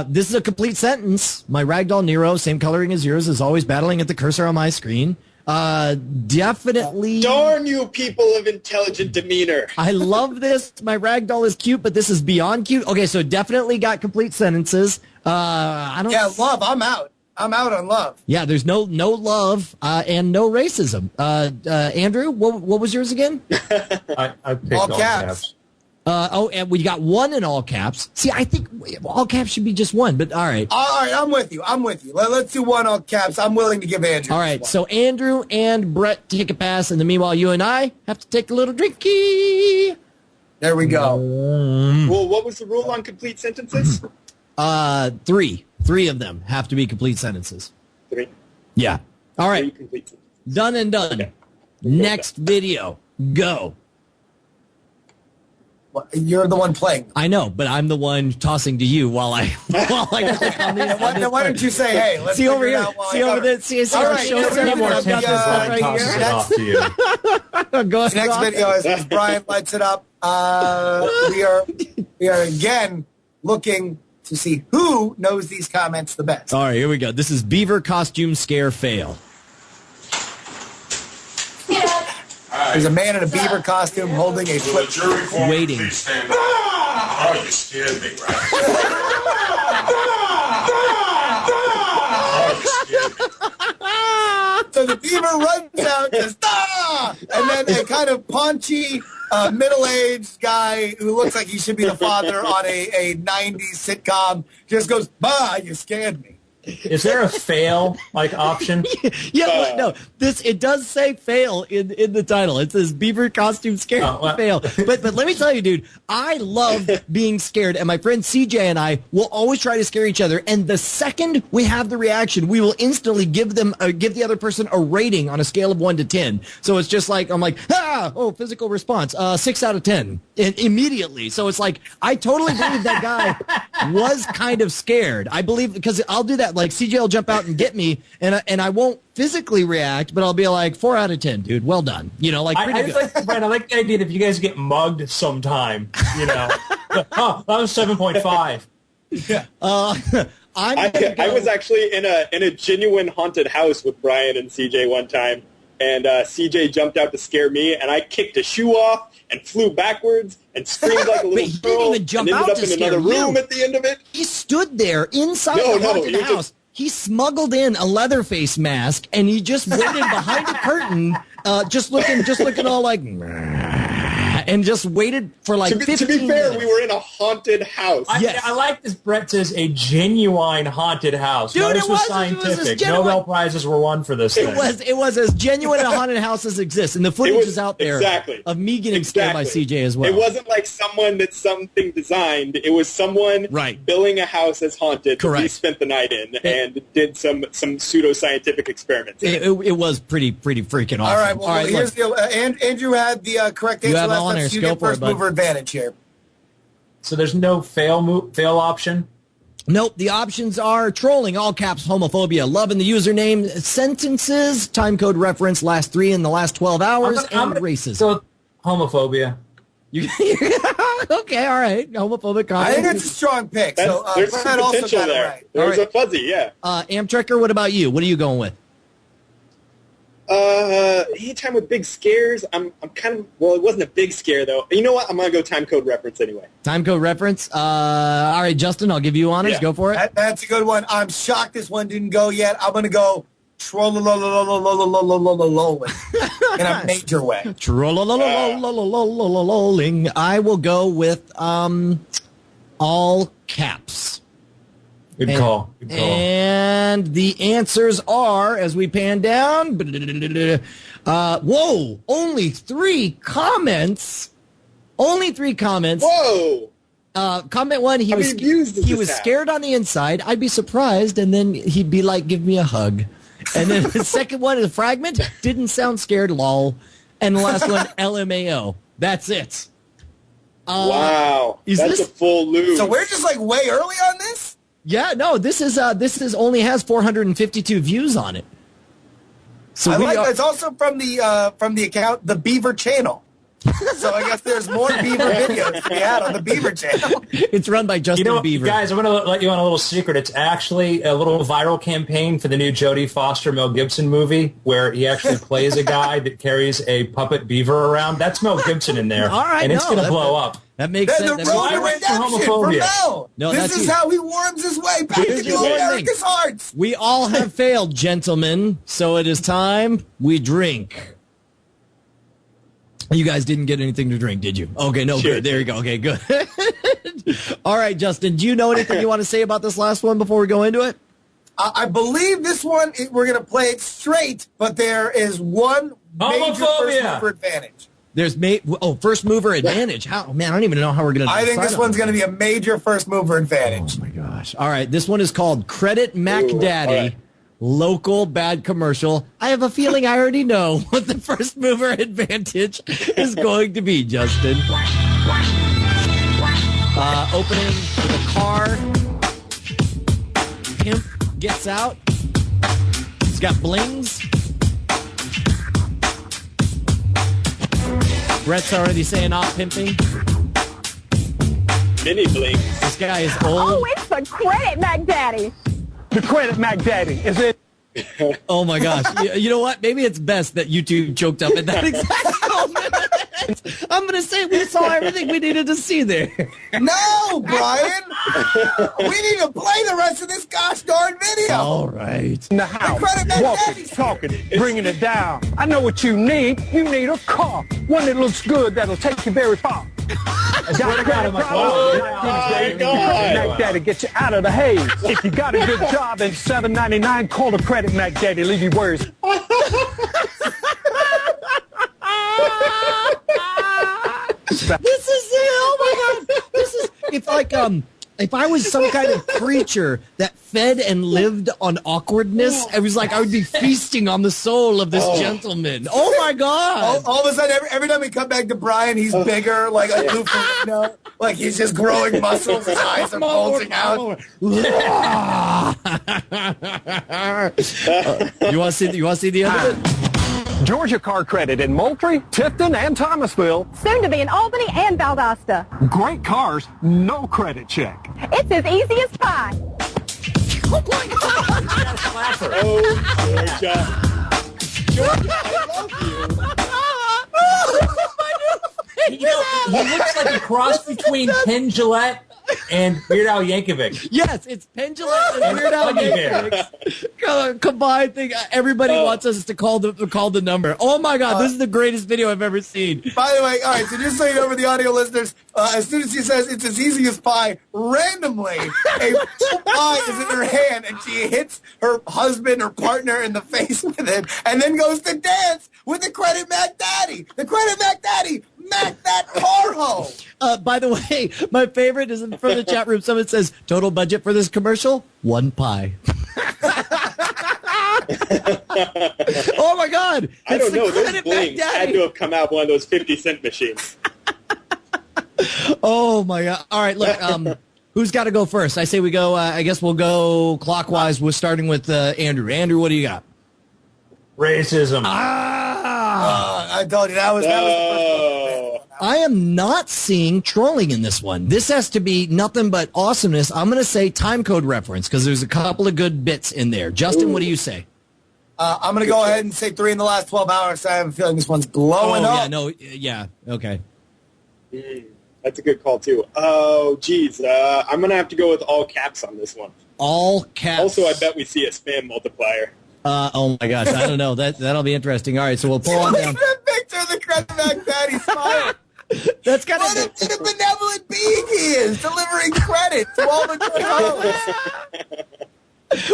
This is a complete sentence. My ragdoll Nero, same coloring as yours, is always battling at the cursor on my screen. Definitely. Darn you, people of intelligent demeanor. I love this. My ragdoll is cute, but this is beyond cute. Okay, so definitely got complete sentences. I don't. Yeah, love. I'm out. I'm out on love. Yeah, there's no love and no racism. Andrew, what was yours again? I picked All caps. And we got 1 in all caps. See, I think all caps should be just 1, but all right. All right, I'm with you. Let's do 1 all caps. I'm willing to give Andrew. All right, so Andrew and Brett take a pass, and then meanwhile, you and I have to take a little drinky. There we go. Well, what was the rule on complete sentences? 3. 3 of them have to be complete sentences. 3. Yeah. All right. 3 complete sentences. Done and done. Okay. Next video. Go. Well, you're the one playing. I know, but I'm the one tossing to you while I click on these. Why don't you say, hey, let's see over here. See over there. See all our right, show. next video, I've got this stuff right tosses it here. off to you. Go ahead. Next video is Brian lights it up. We are again looking to see who knows these comments the best. All right, here we go. This is Beaver costume scare fail. There's a man in a beaver costume holding a flip. Waiting. Oh, you scared me, right? Oh, you scared me. So the beaver runs out and says, ah! And then a kind of paunchy, middle-aged guy who looks like he should be the father on a 90s sitcom just goes, bah, you scared me. Is there a fail option? Yeah, no. It does say fail in the title. It says Beaver costume scare fail. But let me tell you, dude, I love being scared, and my friend CJ and I will always try to scare each other. And the second we have the reaction, we will instantly give the other person a rating on a scale of 1 to 10. So it's just like I'm like, physical response, 6 out of 10, and immediately. So it's like I totally believe that guy was kind of scared. I believe because I'll do that. Like CJ will jump out and get me, and I won't physically react, but I'll be like 4 out of 10, dude. Well done. Pretty good. Brian, I like the idea that if you guys get mugged sometime, that was 7.5. Yeah. I was actually in a genuine haunted house with Brian and CJ one time, and CJ jumped out to scare me, and I kicked a shoe off and flew backwards and screamed like a little he girl didn't even jump and ended out up to in another scare room you. at the end of it. He stood there inside the haunted house. He smuggled in a Leatherface mask, and he just waited behind a curtain, just looking all like, and just waited for like 15 To be fair, minutes. we were in a haunted house. Yes. I like this. Brett says a genuine haunted house. Dude, No, this it was was scientific. genuine. Nobel Prizes were won for this thing. It was as genuine a haunted house as exists, and the footage is out there of me getting scared by CJ as well. It wasn't like someone that something designed. It was someone billing a house as haunted that we spent the night in and did some pseudo-scientific experiments. It was pretty freaking awesome. All right, well, here's the Andrew had the correct answer last time, so you get first mover advantage here. So there's no fail option? Nope. The options are trolling, all caps, homophobia, love in the username, sentences, time code reference, last 3 in the last 12 hours, and racism. So homophobia. Okay, all right. Homophobic comment. I think that's a strong pick. So there's Brett some also potential got it there. right. There's a fuzzy, yeah. Amtrekker, what about you? What are you going with? Anytime with big scares, I'm kind of, well, it wasn't a big scare, though. You know what? I'm going to go time code reference anyway. Time code reference. All right, Justin, I'll give you honors. Yeah. Go for it. That's a good one. I'm shocked this one didn't go yet. I'm going to go troll-a-lo-lo-lo-lo-lo-lo-lo-lo-lo-lo in a major way. Troll-a-lo-lo-lo-lo-lo-lo-lo-ling. I will go with all caps. Good call. Good call. And the answers are, as we pan down, whoa, only 3 comments. Only 3 comments. Whoa! Comment 1, he was scared on the inside. I'd be surprised, and then he'd be like, give me a hug. And then the second one is a fragment, didn't sound scared, lol. And the last one, LMAO. That's it. Wow. That's a full lose. So we're just like way early on this? Yeah, no, this is only has 452 views on it. So it's also from the account The Beaver Channel. So I guess there's more Beaver videos to be had on the Beaver Channel. It's run by Justin Beaver. Guys, I'm going to let you on a little secret. It's actually a little viral campaign for the new Jodie Foster Mel Gibson movie where he actually plays a guy that carries a puppet beaver around. That's Mel Gibson in there. All right, and it's going to blow up. That makes sense. The road to redemption for Mel. No, this is how he warms his way back into America's hearts. We all have failed, gentlemen. So it is time we drink. You guys didn't get anything to drink, did you? Okay, no, good. There you go. Okay, good. All right, Justin, do you know anything you want to say about this last one before we go into it? I believe this one, we're going to play it straight, but there is one major first mover advantage. There's first mover advantage. How, man, I don't even know how we're going to I think this one's going to be a major first mover advantage. Oh, my gosh. All right, this one is called Credit Mac Daddy. Right. Local bad commercial. I have a feeling I already know what the first mover advantage is going to be, Justin. Opening with a car. Pimp gets out. He's got blings. Brett's already saying off pimping. Mini blings. This guy is old. Oh, it's the Credit Mac Daddy. The Credit Mac Daddy, is it? Oh my gosh! You know what? Maybe it's best that YouTube choked up at that exact moment. I'm gonna say we saw everything we needed to see there. No, Brian. We need to play the rest of this gosh darn video. All right. In the house, walking, talking, bringing it down. I know what you need. You need a car, one that looks good that'll take you very far. Got a credit problem? Mac Daddy get you out of the haze. If you got a good job and $7.99, call the Credit Mac Daddy. Leave your worries. This is it. Oh my God! This is it's like if I was some kind of creature that fed and lived on awkwardness, I was like I would be feasting on the soul of this gentleman. Oh my God! All of a sudden, every time we come back to Brian, he's bigger, like a Luferino, like he's just growing muscles. His eyes are bulging out. You want to see the end of it? Georgia Car Credit in Moultrie, Tifton, and Thomasville. Soon to be in Albany and Valdosta. Great cars, no credit check. It's as easy as pie. Oh my God! Georgia. Georgia, I love you. You know, he looks like a cross between Penn Jillette and Weird Al Yankovic. Yes, it's Penn Jillette and Weird Al Yankovic. Combined thing. Everybody wants us to call the number. Oh my God, this is the greatest video I've ever seen. By the way, all right, so just so you know for the audio listeners, as soon as she says it's as easy as pie, randomly a pie is in her hand and she hits her husband or partner in the face with it and then goes to dance with the Credit Mac Daddy. The Credit Mac Daddy, Mac that car home. By the way, my favorite is from the chat room. Someone says, total budget for this commercial, 1 pie. Oh my God! I don't know. Those blings had to have come out one of those 50-cent machines. Oh my God! All right, look. Who's got to go first? I say we go. I guess we'll go clockwise. We're starting with Andrew. Andrew, what do you got? Racism. I told you that was the first one. I am not seeing trolling in this one. This has to be nothing but awesomeness. I'm going to say time code reference because there's a couple of good bits in there. Justin, what do you say? I'm going to go ahead and say 3 in the last 12 hours. So I have a feeling this one's blowing up. Okay. That's a good call, too. Oh, geez. I'm going to have to go with all caps on this one. All caps. Also, I bet we see a spam multiplier. Oh, my gosh. I don't know. That'll be interesting. All right, so we'll pull on down. Look at the picture of the Credit Mac Daddy smile. That's kind What a benevolent being he is, delivering credit to all the good hosts.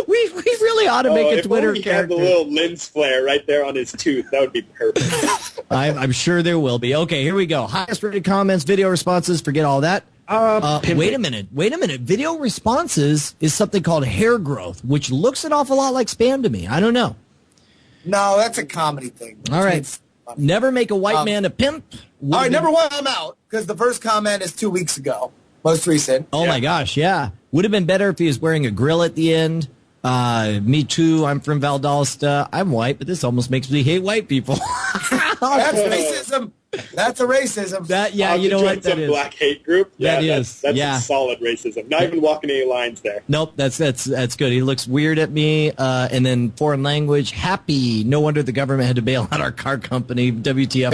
We really ought to make a Twitter if character. Had the little lens flare right there on his tooth. That would be perfect. I'm sure there will be. Okay, here we go. Highest rated comments, video responses. Forget all that. Wait a minute. Video responses is something called hair growth, which looks an awful lot like spam to me. I don't know. No, that's a comedy thing. All right. Never make a white man a pimp. All right, number 1, I'm out because the first comment is 2 weeks ago. Most recent. Oh, my gosh, yeah. Would have been better if he was wearing a grill at the end. Me too. I'm from Valdosta. I'm white, but this almost makes me hate white people. That's racism. That's a racism. I'll you know what? Some black hate group. Yeah, that's some solid racism. Not even walking any lines there. Nope, that's good. He looks weird at me. And then foreign language, happy. No wonder the government had to bail out our car company. WTF?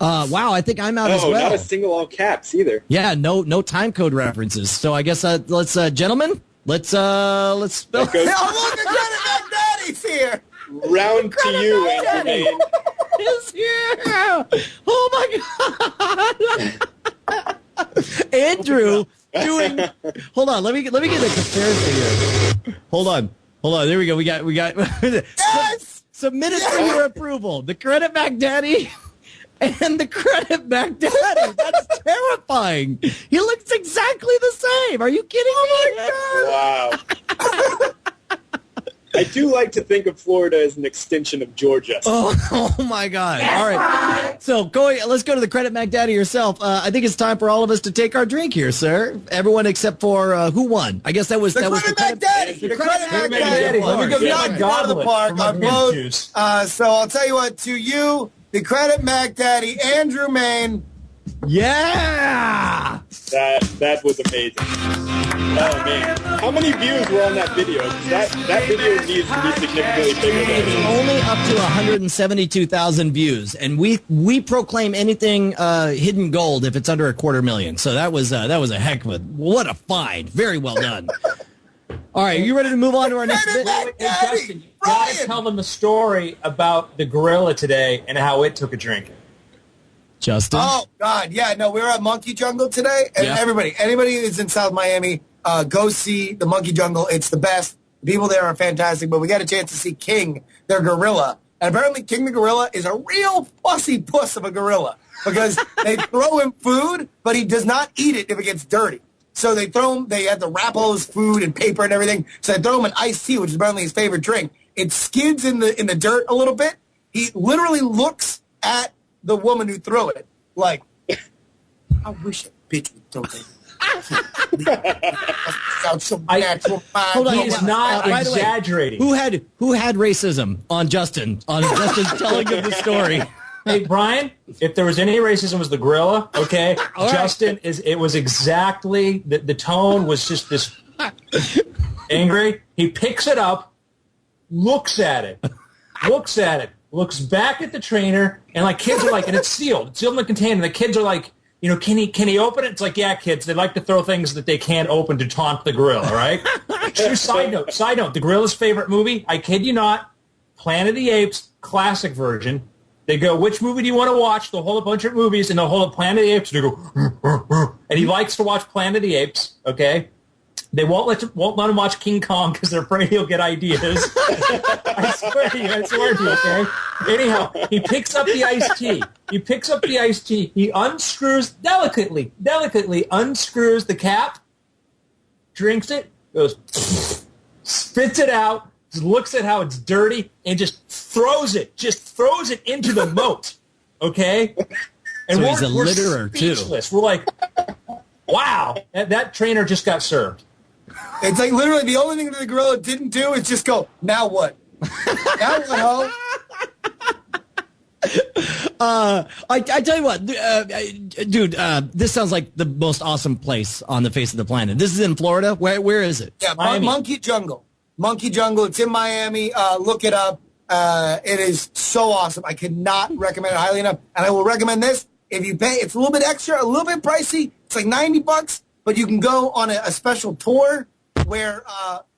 Wow, I think I'm out as well. Not a single all caps either. Yeah, no time code references. So I guess let's gentlemen, let's spell. Oh, look at Credit Mac Daddy's here. Round to you, Andrew. Is here. Oh my God. Andrew doing. Hold on. Let me get a comparison here. Hold on. There we go. We got. Yes! Submitted for your approval. The Credit Mac Daddy and the Credit Mac Daddy. That's terrifying. He looks exactly the same. Are you kidding me? Wow. I do like to think of Florida as an extension of Georgia. Oh my God. All right. So let's go to the Credit Mac Daddy yourself. I think it's time for all of us to take our drink here, sir. Everyone except for who won? I guess that was the Credit Mac Daddy. The Credit Mac Daddy. Let me go out of the park on both. So I'll tell you what, to you, the Credit Mac Daddy, Andrew Main. Yeah. That was amazing. Oh, man. How many views were on that video? That video needs to be significantly bigger than it is. Only up to 172,000 views, and we proclaim anything hidden gold if it's under 250,000. So that was a heck of what a find. Very well done. All right, are you ready to move on to our next bit? Justin, you gotta tell them the story about the gorilla today and how it took a drink. Justin? Oh, God, yeah. No, we were at Monkey Jungle today, and anybody who's in South Miami, go see the Monkey Jungle. It's the best. The people there are fantastic, but we got a chance to see King, their gorilla. And apparently King the gorilla is a real fussy puss of a gorilla because they throw him food, but he does not eat it if it gets dirty. So they had to wrap all his food in paper and everything. So they throw him an iced tea, which is apparently his favorite drink. It skids in the dirt a little bit. He literally looks at the woman who threw it like, I wish a bitch would throw that. Hold on, he's not exaggerating. Who had racism on Justin? On Justin's telling of the story. Hey, Brian, if there was any racism, it was the gorilla, okay? Justin, it was exactly, the tone was just this angry. He picks it up, looks at it, looks back at the trainer, and like kids are like, and it's sealed in the container, and the kids are like, you know, can he open it? It's like, yeah, kids, they like to throw things that they can't open to taunt the gorilla, all right? Side note, the gorilla's favorite movie, I kid you not, Planet of the Apes, classic version. They go, which movie do you want to watch? They'll hold a bunch of movies, and they'll hold up Planet of the Apes, and they go, and he likes to watch Planet of the Apes, okay? They won't let him watch King Kong because they're afraid he'll get ideas. I swear to you, okay? Anyhow, he picks up the iced tea. He unscrews, delicately unscrews the cap, drinks it, goes, spits it out, just looks at how it's dirty, and just throws it into the moat, okay? And so he's a litterer, speechless. too. We're like, wow, that trainer just got served. It's like literally the only thing that the gorilla didn't do is just go, now what? Now what, ho? I tell you what, dude, this sounds like the most awesome place on the face of the planet. This is in Florida. Where is it? Yeah, Monkey Jungle. Monkey Jungle. It's in Miami. Look it up. It is so awesome. I could not recommend it highly enough. And I will recommend this. If you pay, it's a little bit extra, a little bit pricey. It's like $90, but you can go on a special tour where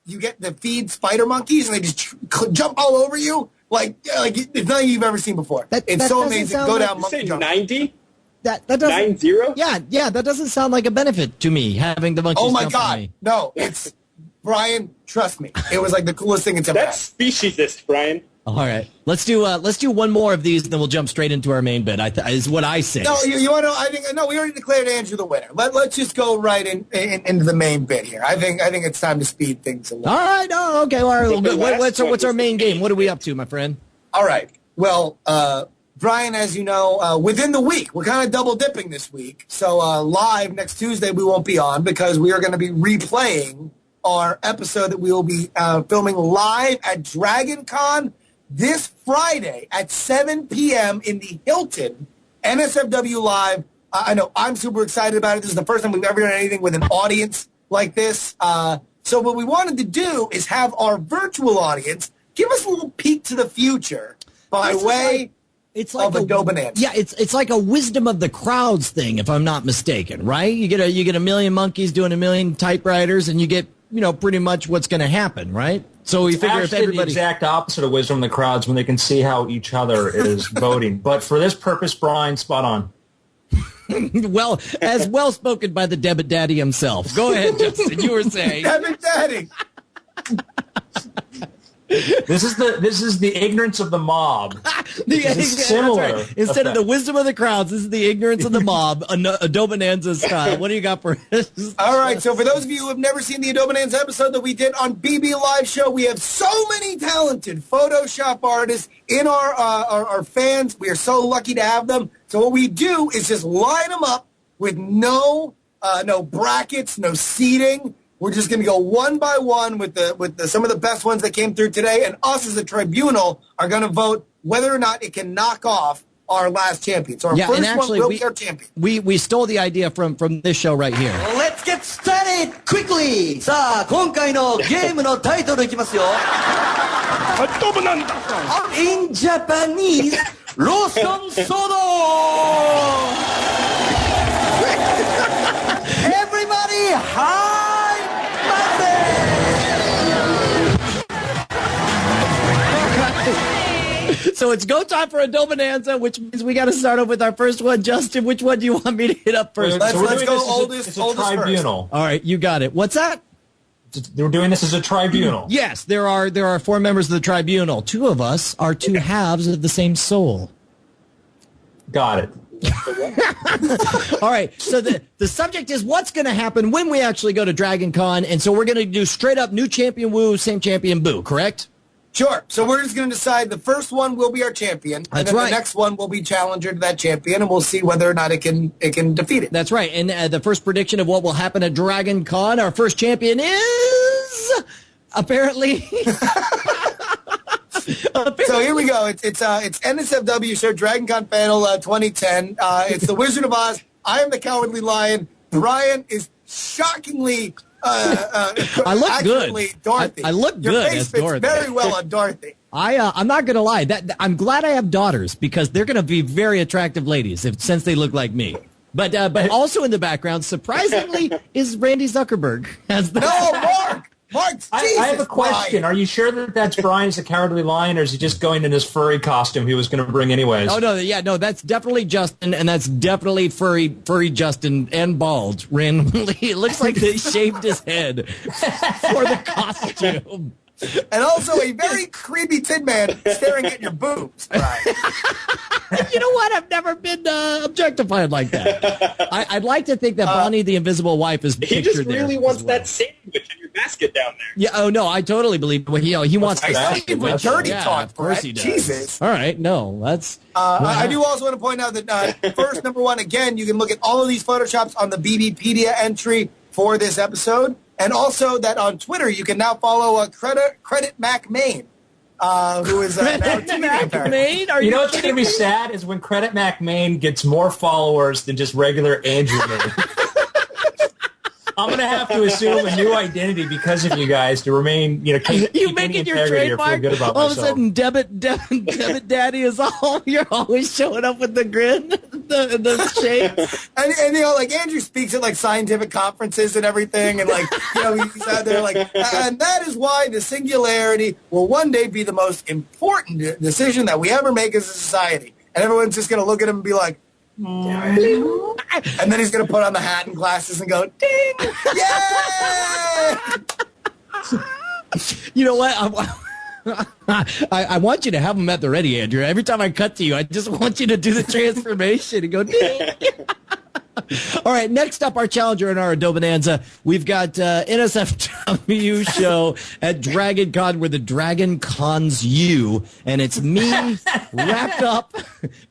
you get to feed spider monkeys and they just jump all over you like it's nothing you've ever seen before. It's so amazing. Go down Monkey Jungle. 90? That doesn't 90? Yeah, that doesn't sound like a benefit to me having the monkeys. Oh my jump on God, me. no! It's Brian. Trust me, it was like the coolest thing it's ever. That's speciesist, Brian. All right, let's do one more of these, and then we'll jump straight into our main bit. Is what I say. No, you want to? I think no. We already declared Andrew the winner. Let's just go right into the main bit here. I think it's time to speed things along. All right. Oh, okay. All right. What's our main game? What are we up to, my friend? All right. Well, Brian, as you know, within the week, we're kind of double dipping this week. So live next Tuesday, we won't be on because we are going to be replaying our episode that we will be filming live at Dragon Con this Friday at 7 p.m. in the Hilton, NSFW Live. I know I'm super excited about it. This is the first time we've ever done anything with an audience like this. So what we wanted to do is have our virtual audience give us a little peek to the future by way of a dope bonanza. Yeah, it's like a wisdom of the crowds thing, if I'm not mistaken, right? You get a million monkeys doing a million typewriters, and you get pretty much what's going to happen, right? So we figure if everybody the exact opposite of wisdom of the crowds when they can see how each other is voting. But for this purpose, Brian, spot on. well spoken by the Debit Daddy himself. Go ahead, Justin. You were saying Debit Daddy. This is the ignorance of the mob. Similar. Right. Instead of the wisdom of the crowds, this is the ignorance of the mob. Adobe Bonanza style. What do you got for us? All right. So for those of you who have never seen the Adobe Bonanza episode that we did on BB Live Show, we have so many talented Photoshop artists in our fans. We are so lucky to have them. So what we do is just line them up with no brackets, no seating. We're just going to go one by one with some of the best ones that came through today, and us as a tribunal are going to vote whether or not it can knock off our last champion. So our first one will be our champion. We stole the idea from this show right here. Let's get started quickly. さあ、今回のゲームのタイトルいきますよ。In Japanese, ローソンソード。Everybody, hi! So it's go time for Adobe Bonanza, which means we got to start off with our first one. Justin, which one do you want me to hit up first? Let's go oldest tribunal. First. All right, you got it. What's that? We're doing this as a tribunal. Yes, there are 4 members of the tribunal. 2 of us are 2 halves of the same soul. Got it. All right, so the subject is what's going to happen when we actually go to Dragon Con, and so we're going to do straight up new champion woo, same champion boo, correct? Sure. So we're just going to decide the first one will be our champion, and then right. the next one will be challenger to that champion, and we'll see whether or not it can defeat it. That's right. And the first prediction of what will happen at Dragon Con, our first champion is apparently. So here we go. It's NSFW show Dragon Con panel 2010. It's the Wizard of Oz. I am the Cowardly Lion. Brian is shockingly. I look good. Dorothy. I look Your good face as fits Dorothy. very well on Dorothy. I'm not gonna lie. I'm glad I have daughters because they're gonna be very attractive ladies since they look like me. But also in the background, surprisingly, is Randy Zuckerberg. Mark, I have a question. Are you sure that that's Brian's the Cowardly Lion, or is he just going in his furry costume he was going to bring anyways? Oh, no, that's definitely Justin, and that's definitely furry Justin and bald randomly. It looks like they shaved his head for the costume. And also a very creepy Tin Man staring at your boobs, Brian. You know what? I've never been objectified like that. I'd like to think that Bonnie the Invisible Wife is pictured there. He just really wants that sandwich in your basket down there. Yeah. Oh no, I totally believe. Well, he wants the sandwich. Dirty talk, of course he does. Jesus. All right. No, that's. I do also want to point out that first, number one, again, you can look at all of these Photoshops on the BBpedia entry for this episode. And also that on Twitter, you can now follow Credit Mac Main, who is now Mac Main? You know what's going to be sad is when Credit Mac Main gets more followers than just regular Andrew Main. I'm going to have to assume a new identity because of you guys to remain, keep You keep make any it your integrity or feel trademark. good about All of a myself. sudden, debit daddy is all. You're always showing up with the grin, the shakes. And like Andrew speaks at like scientific conferences and everything, and like he's out there like, and that is why the singularity will one day be the most important decision that we ever make as a society. And everyone's just gonna look at him and be like, and then he's gonna put on the hat and glasses and go, ding, yay! You know what? I want you to have them at the ready, Andrew. Every time I cut to you, I just want you to do the transformation and go, ding. All right, next up, our challenger in our Adobonanza, we've got NSFW show at Dragon Con where the dragon cons you, and it's me wrapped up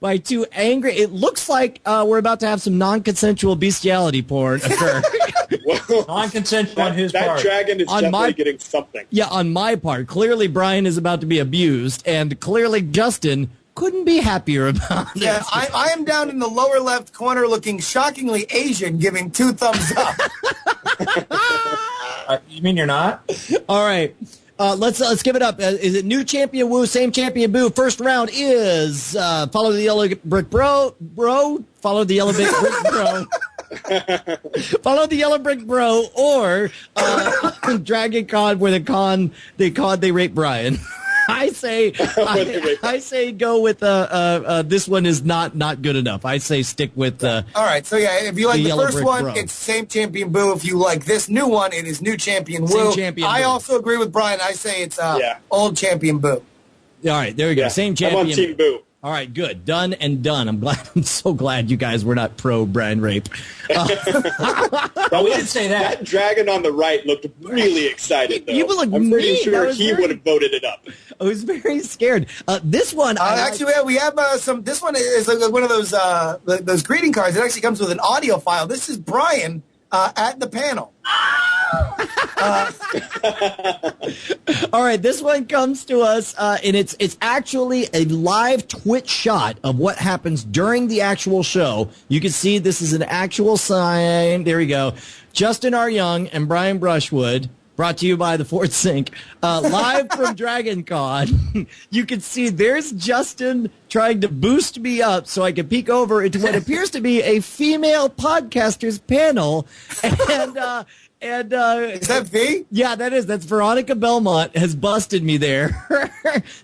by two angry. It looks like we're about to have some non-consensual bestiality porn occur. Well, non-consensual on his part. That dragon is On definitely getting something. Yeah, on my part. Clearly, Brian is about to be abused, and clearly, Justin couldn't be happier about it. Yeah, I am down in the lower left corner looking shockingly Asian, giving 2 thumbs up. You mean you're not? All right. Let's give it up. Is it new champion woo, same champion boo? First round is follow the yellow brick bro. Follow the yellow brick bro. Follow the yellow brick bro or Dragon Con where they rape Brian. I say go with this one is not good enough. I say stick with all right, so yeah, if you like the first one, bro. it's same champion boo. If you like this new one, it is new champion woo. I also agree with Brian. I say it's old champion boo. All right, there we go. Same champion. I'm on team boo. All right, good. Done and done. I'm so glad you guys were not pro Brian rape. Well, we didn't say that. That dragon on the right looked really excited, though. You look I'm pretty mean. sure he would have voted it up. I was very scared. This one, actually, we have some. This one is like one of those greeting cards. It actually comes with an audio file. This is Brian at the panel. All right, this one comes to us, and it's actually a live Twitch shot of what happens during the actual show. You can see this is an actual sign. There we go. Justin R. Young and Brian Brushwood, brought to you by the Fort Sink, live from Dragon Con. You can see there's Justin trying to boost me up so I can peek over into what appears to be a female podcaster's panel, and is that V? Yeah, that is. That's Veronica Belmont has busted me there.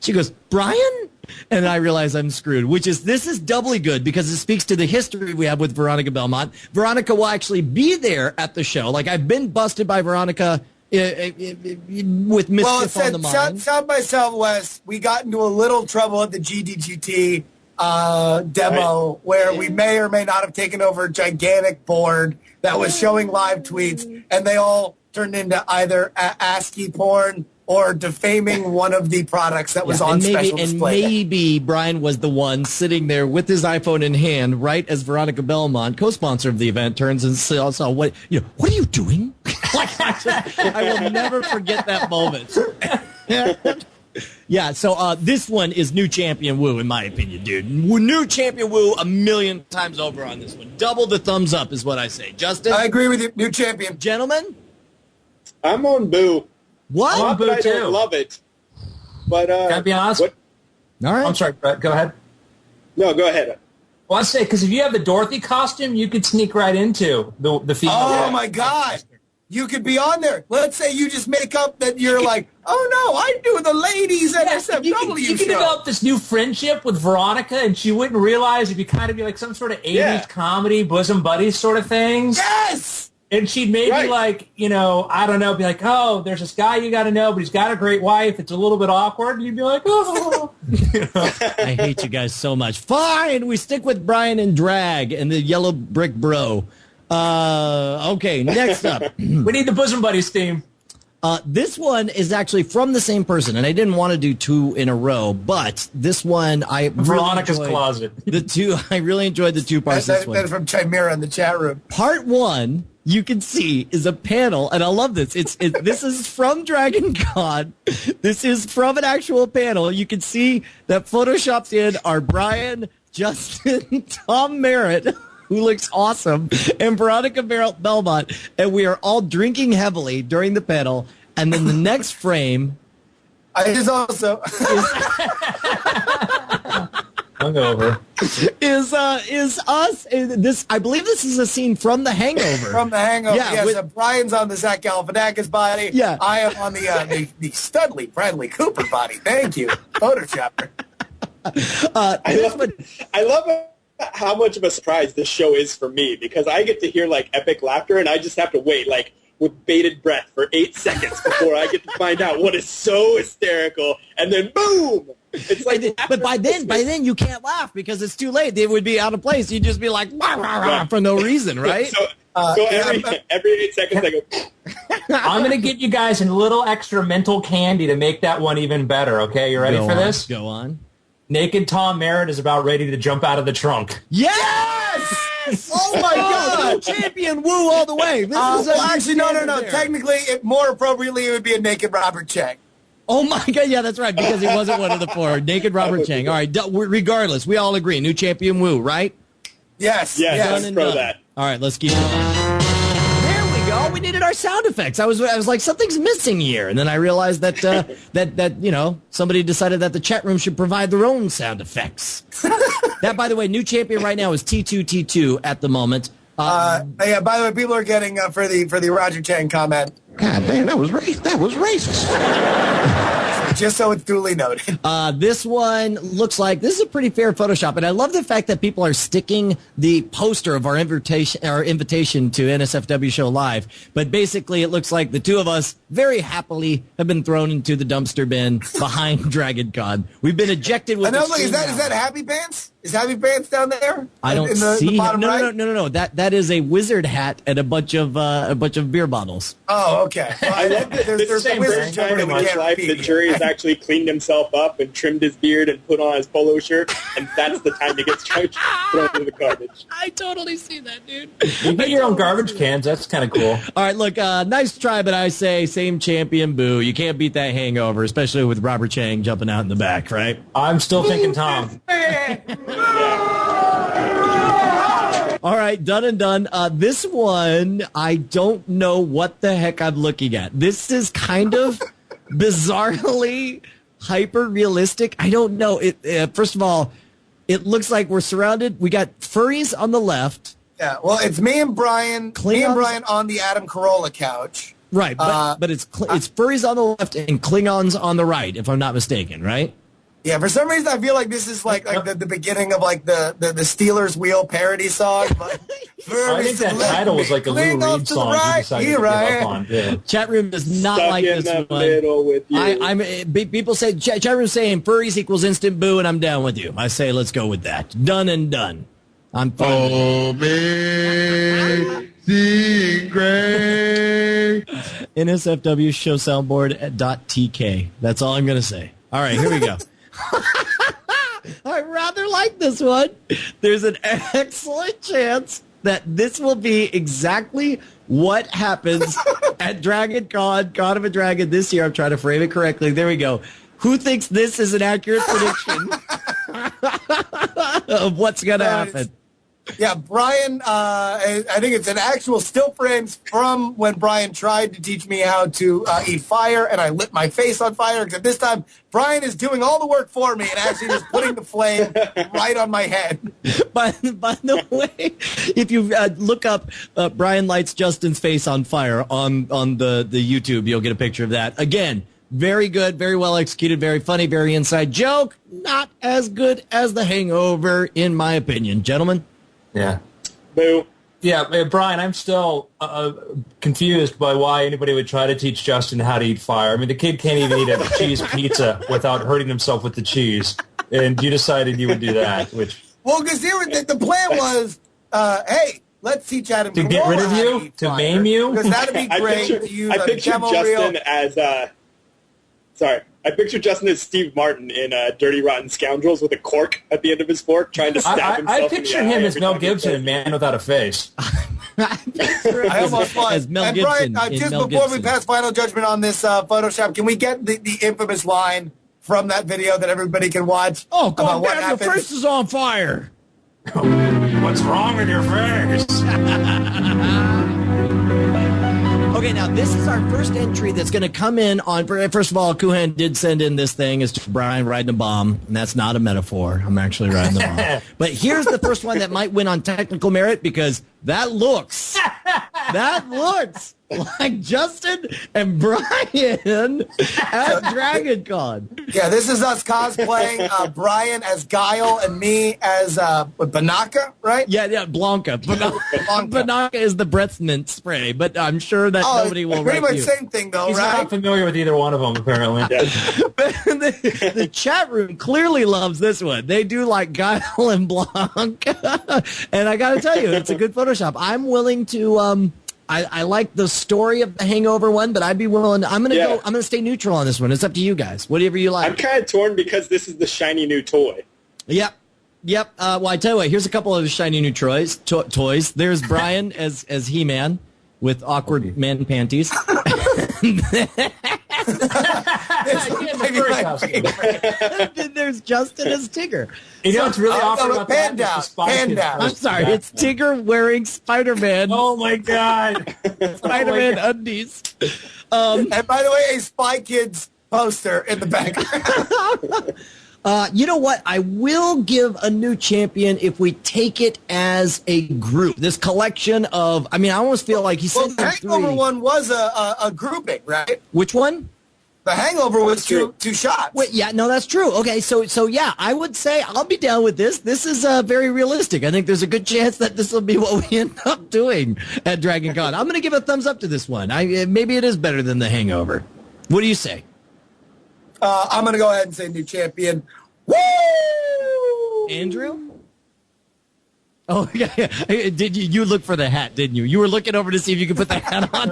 She goes, Brian? And I realize I'm screwed, this is doubly good because it speaks to the history we have with Veronica Belmont. Veronica will actually be there at the show. Like, I've been busted by Veronica with mischief on the mind. South by Southwest, we got into a little trouble at the GDGT demo where we may or may not have taken over a gigantic board that was showing live tweets, and they all turned into either ASCII porn or defaming one of the products that was on special display. And maybe Brian was the one sitting there with his iPhone in hand, right as Veronica Belmont, co-sponsor of the event, turns and says, what are you doing? I will never forget that moment. Yeah, so this one is new champion woo, in my opinion, dude. New champion woo a million times over on this one. Double the thumbs up is what I say. Justin? I agree with you. New champion. Gentlemen? I'm on boo. What? Not that I don't love it, but can I be honest? All right. I'm sorry, Brett. Go ahead. No, go ahead. Well, I say because if you have the Dorothy costume, you could sneak right into the female. Oh my God! You could be on there. Let's say you just make up that you're like, oh no, I do the ladies NSFW you could develop this new friendship with Veronica, and she wouldn't realize it'd be kind of be like some sort of 80s comedy bosom buddies sort of things. Yes. And she'd maybe like, I don't know, be like, oh, there's this guy you got to know, but he's got a great wife. It's a little bit awkward. And you'd be like, oh. I hate you guys so much. Fine, we stick with Brian and Drag and the yellow brick bro. Okay, next up. We need the bosom buddies theme. This one is actually from the same person, and I didn't want to do two in a row, but this one Veronica's Closet. I really enjoyed the two parts. That's from Chimera in the chat room. Part one, you can see, is a panel, and I love this. This is from Dragon Con. This is from an actual panel. You can see that photoshopped in are Brian, Justin, Tom Merritt, who looks awesome, and Veronica Belmont, and we are all drinking heavily during the panel. And then the next frame is also hungover. Is us. This, I believe, this is a scene from The Hangover. From The Hangover. Yeah, Yes. Brian's on the Zach Galifianakis body. Yeah. I am on the Studley Bradley Cooper body. Thank you, Photoshopper. I love how much of a surprise this show is for me, because I get to hear like epic laughter, and I just have to wait like with bated breath for 8 seconds before I get to find out what is so hysterical, and then boom! It's like, but by then you can't laugh because it's too late. It would be out of place. You'd just be like rah, rah, rah, for no reason, right? So every 8 seconds I go. I'm going to get you guys a little extra mental candy to make that one even better. Okay, you ready for this? Go on. Naked Tom Merritt is about ready to jump out of the trunk. Yes! Oh my God! Champion Woo all the way. This is actually no. Technically, more appropriately, it would be a naked Robert Chang. Oh my God! Yeah, that's right, because he wasn't one of the four. Naked Robert Chang. All right. Regardless, we all agree. New champion Woo, right? Yes. Yes. Pro that. All right. Let's keep going. Go. We needed our sound effects. I was like, something's missing here, and then I realized that that somebody decided that the chat room should provide their own sound effects. That, by the way, new champion right now is T2T2 at the moment. By the way, people are getting for the Roger Chang comment. God damn, that was racist. Just so it's duly noted. This one looks like this is a pretty fair Photoshop, and I love the fact that people are sticking the poster of our invitation to NSFW Show Live. But basically, it looks like the two of us very happily have been thrown into the dumpster bin behind Dragon Con. We've been ejected with. Is that Happy Pants? Is Happy Pants down there? I don't see. The bottom right? No. That is a wizard hat and a bunch of beer bottles. Oh, okay. Well, I love that there's a wizard time in my life the jury has actually cleaned himself up and trimmed his beard and put on his polo shirt, and that's the time he gets thrown into the garbage. I totally see that, dude. You get your own garbage cans. That's kind of cool. All right, look, nice try, but I say same champion, boo. You can't beat that hangover, especially with Robert Chang jumping out in the back, right? I'm still thinking Tom. All right, done and done. This one, I don't know what the heck I'm looking at. This is kind of bizarrely hyper-realistic. I don't know. First of all, it looks like we're surrounded. We got furries on the left. Yeah, well, it's me and Brian. Me and Brian on the Adam Carolla couch. Right, but it's furries on the left and Klingons on the right, if I'm not mistaken, right? Yeah, for some reason I feel like this is like the beginning of like the Steelers Wheel parody song. I think that title was like a Lou Reed song. Right, Give up on. Yeah. Chat room does not Stuck like in this the one. Middle with you. People say chat room saying furries equals instant boo, and I'm down with you. I say let's go with that. Done and done. I'm fine. NSFW show soundboard.tk. That's all I'm gonna say. All right, here we go. I rather like this one. There's an excellent chance that this will be exactly what happens at Dragon Con of a Dragon this year. I'm trying to frame it correctly. There we go. Who thinks this is an accurate prediction of what's going to happen? Yeah, Brian, I think it's an actual still frames from when Brian tried to teach me how to eat fire, and I lit my face on fire, except this time Brian is doing all the work for me and actually just putting the flame right on my head. By the way, if you look up Brian lights Justin's face on fire on the YouTube, you'll get a picture of that. Again, very good, very well executed, very funny, very inside joke. Not as good as The Hangover, in my opinion. Gentlemen? Yeah. Boo. Yeah, Brian, I'm still confused by why anybody would try to teach Justin how to eat fire. I mean, the kid can't even eat a cheese pizza without hurting himself with the cheese. And you decided you would do that, which... Well, because the plan was, hey, let's teach Adam to get rid of you? To maim you? Because that would be great to use I pictured demo Justin reel. as... I pictured Justin as Steve Martin in Dirty Rotten Scoundrels with a cork at the end of his fork, trying to stab himself. I picture him as Mel Gibson in Man Without a Face. I almost was. As Mel and Gibson Brian, just Mel before Gibson. we pass final judgment on this Photoshop, can we get the infamous line from that video that everybody can watch? Oh, about God what damn, your happens? face is on fire. What's wrong with your face? Okay, now this is our first entry that's going to come in on. First of all, Kuhan did send in this thing as to Brian riding a bomb, and that's not a metaphor. I'm actually riding the bomb. But here's the first one that might win on technical merit because that looks like Justin and Brian at Dragon Con. Yeah, this is us cosplaying Brian as Guile and me as Banaka, right? Yeah, Blanca. Banaka is the breath mint spray, but I'm sure that nobody will pretty write much you. Same thing, though, He's right? not familiar with either one of them, apparently. the chat room clearly loves this one. They do like Guile and Blanca. And I got to tell you, it's a good Photoshop. I'm willing to... I like the story of the Hangover one, but I'd be willing. I'm gonna stay neutral on this one. It's up to you guys. Whatever you like. I'm kind of torn because this is the shiny new toy. Yep. Well, I tell you what. Here's a couple of shiny new toys. There's Brian as He-Man with awkward man panties. Then there's Justin as Tigger. You know what's really awkward about that? Panda. I'm sorry, it's Tigger wearing Spider-Man. Oh my God, Spider-Man undies. And by the way, a Spy Kids poster in the background. You know what? I will give a new champion if we take it as a group. This collection of, I almost feel like he said the Hangover one was a grouping, right? Which one? The Hangover was two shots. Wait, yeah, no, that's true. Okay, so yeah, I would say I'll be down with this. This is very realistic. I think there's a good chance that this will be what we end up doing at Dragon Con. I'm going to give a thumbs up to this one. Maybe it is better than the Hangover. What do you say? I'm going to go ahead and say new champion. Woo! Andrew? Oh, yeah. Did you look for the hat, didn't you? You were looking over to see if you could put the hat on.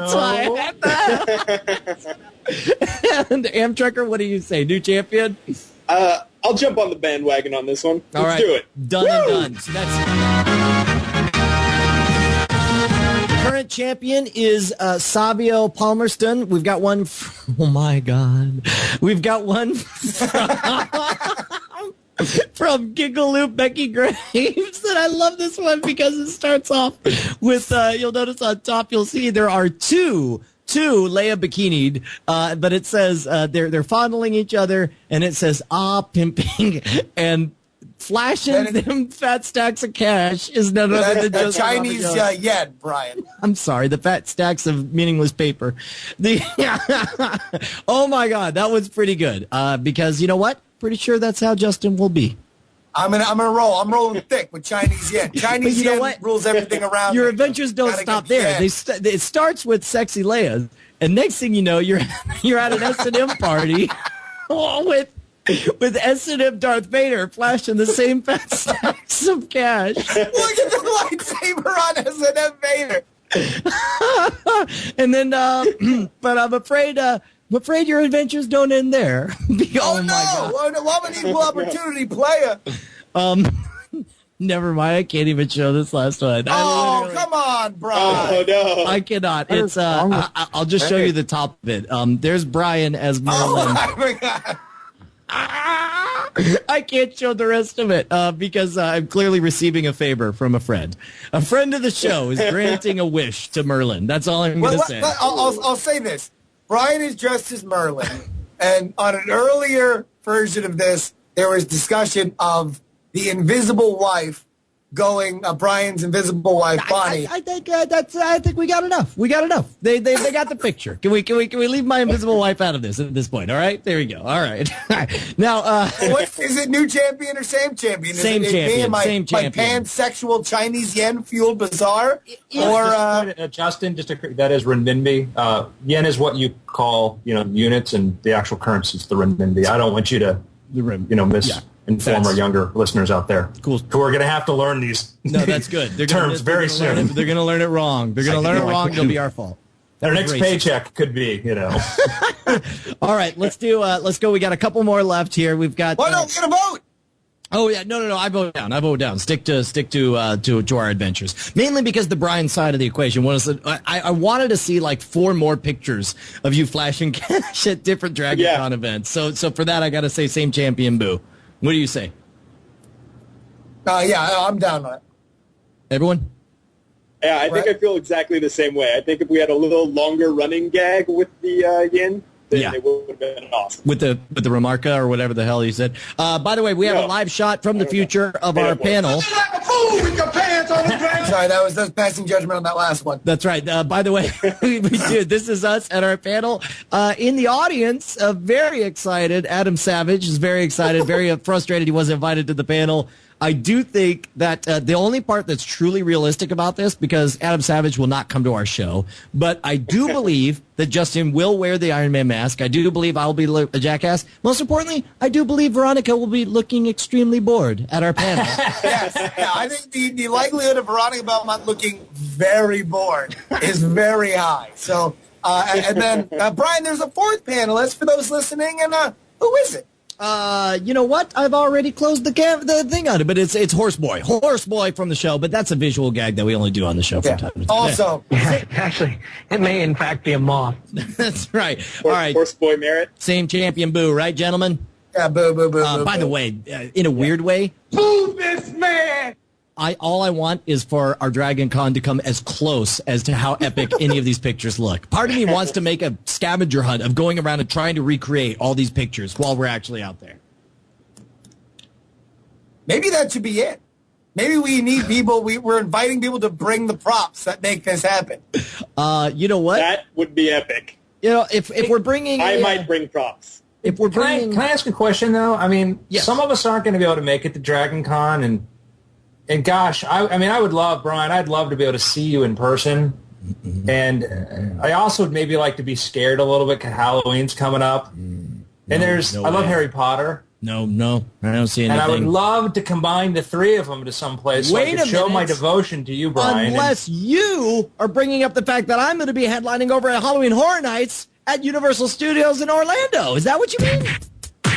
And Amtrekker, what do you say? New champion? I'll jump on the bandwagon on this one. Let's do it. Done and done. So that's current champion is Savio Palmerston. We've got one. Oh my God. We've got one from Gigaloop Becky Graves. And I love this one because it starts off with, you'll notice on top, you'll see there are two Leia bikinied, but it says they're fondling each other, and it says pimping, and flashing them fat stacks of cash is none other than just Chinese yen, Brian. I'm sorry, the fat stacks of meaningless paper. Oh my God, that was pretty good. Because you know what? Pretty sure that's how Justin will be. I'm gonna roll. I'm rolling thick with Chinese yen. Chinese yen rules everything around. Your adventures don't stop there. It starts with sexy Leia, and next thing you know, you're at an S&M party with S&M Darth Vader flashing the same fat stacks of cash. Look at the lightsaber on S&M Vader. And then, but I'm afraid your adventures don't end there. Oh no! What an equal opportunity player. Never mind. I can't even show this last one. Come on, Brian. Oh no! I cannot. It's I'll just show you the top of it. There's Brian as Merlin. Oh my God. I can't show the rest of it because I'm clearly receiving a favor from a friend. A friend of the show is granting a wish to Merlin. That's all I'm going to say. I'll say this. Brian is dressed as Merlin, and on an earlier version of this, there was discussion of the invisible wife going, Brian's invisible wife, Bonnie. I think we got enough. We got enough. They got the picture. Can we leave my invisible wife out of this at this point? All right, there we go. All right. Now, what is it? New champion or same champion? Same champion. My pansexual Chinese yen fueled bazaar, Justin, that is renminbi. Yen is what you call units, and the actual currency is the renminbi. I don't want you to inform our younger listeners out there, cool, who are going to have to learn these. No, that's good. Terms very soon. They're going to learn it wrong. They're going to learn it wrong. It'll be our fault. Their next paycheck could be, All right, let's go. We got a couple more left here. We've got. Well, no, we're going to vote. Oh yeah, no. I vote down. Stick to our adventures. Mainly because the Brian side of the equation was I wanted to see like 4 more pictures of you flashing cash at different Dragon Con events. So for that I got to say same champion boo. What do you say? Yeah, I'm down on it. Everyone? Yeah, I think I feel exactly the same way. I think if we had a little longer running gag with the yin, then it would have been awesome. With the remarca or whatever the hell you said. By the way, we have a live shot from the future of our panel. Sorry, that was passing judgment on that last one. That's right. By the way, we do. This is us at our panel. In the audience, very excited. Adam Savage is very excited, very frustrated he wasn't invited to the panel. I do think that the only part that's truly realistic about this, because Adam Savage will not come to our show, but I do believe that Justin will wear the Iron Man mask. I do believe I'll be a jackass. Most importantly, I do believe Veronica will be looking extremely bored at our panel. Yes, I think the likelihood of Veronica Belmont looking very bored is very high. So, and then, Brian, there's a fourth panelist for those listening, and who is it? You know what? I've already closed the thing on it, but it's Horseboy from the show. But that's a visual gag that we only do on the show from time to time. Also, actually, it may in fact be a moth. That's right. All right, Horseboy Merritt, same champion, boo, right, gentlemen? Yeah, boo, boo, boo. By the way, in a weird way, Boo this man! all I want is for our Dragon Con to come as close as to how epic any of these pictures look. Part of me wants to make a scavenger hunt of going around and trying to recreate all these pictures while we're actually out there. Maybe that should be it. Maybe we need people. We're inviting people to bring the props that make this happen. You know what? That would be epic. You know, if we're bringing, I might bring props. If we're bringing, can I ask a question though? I mean, some of us aren't going to be able to make it to Dragon Con, and gosh, I mean, I would love, Brian, I'd love to be able to see you in person. Mm-hmm. And I also would maybe like to be scared a little bit because Halloween's coming up. I love Harry Potter. No, I don't see anything. And I would love to combine the three of them to someplace so I could show my devotion to you, Brian. Unless you are bringing up the fact that I'm going to be headlining over at Halloween Horror Nights at Universal Studios in Orlando. Is that what you mean?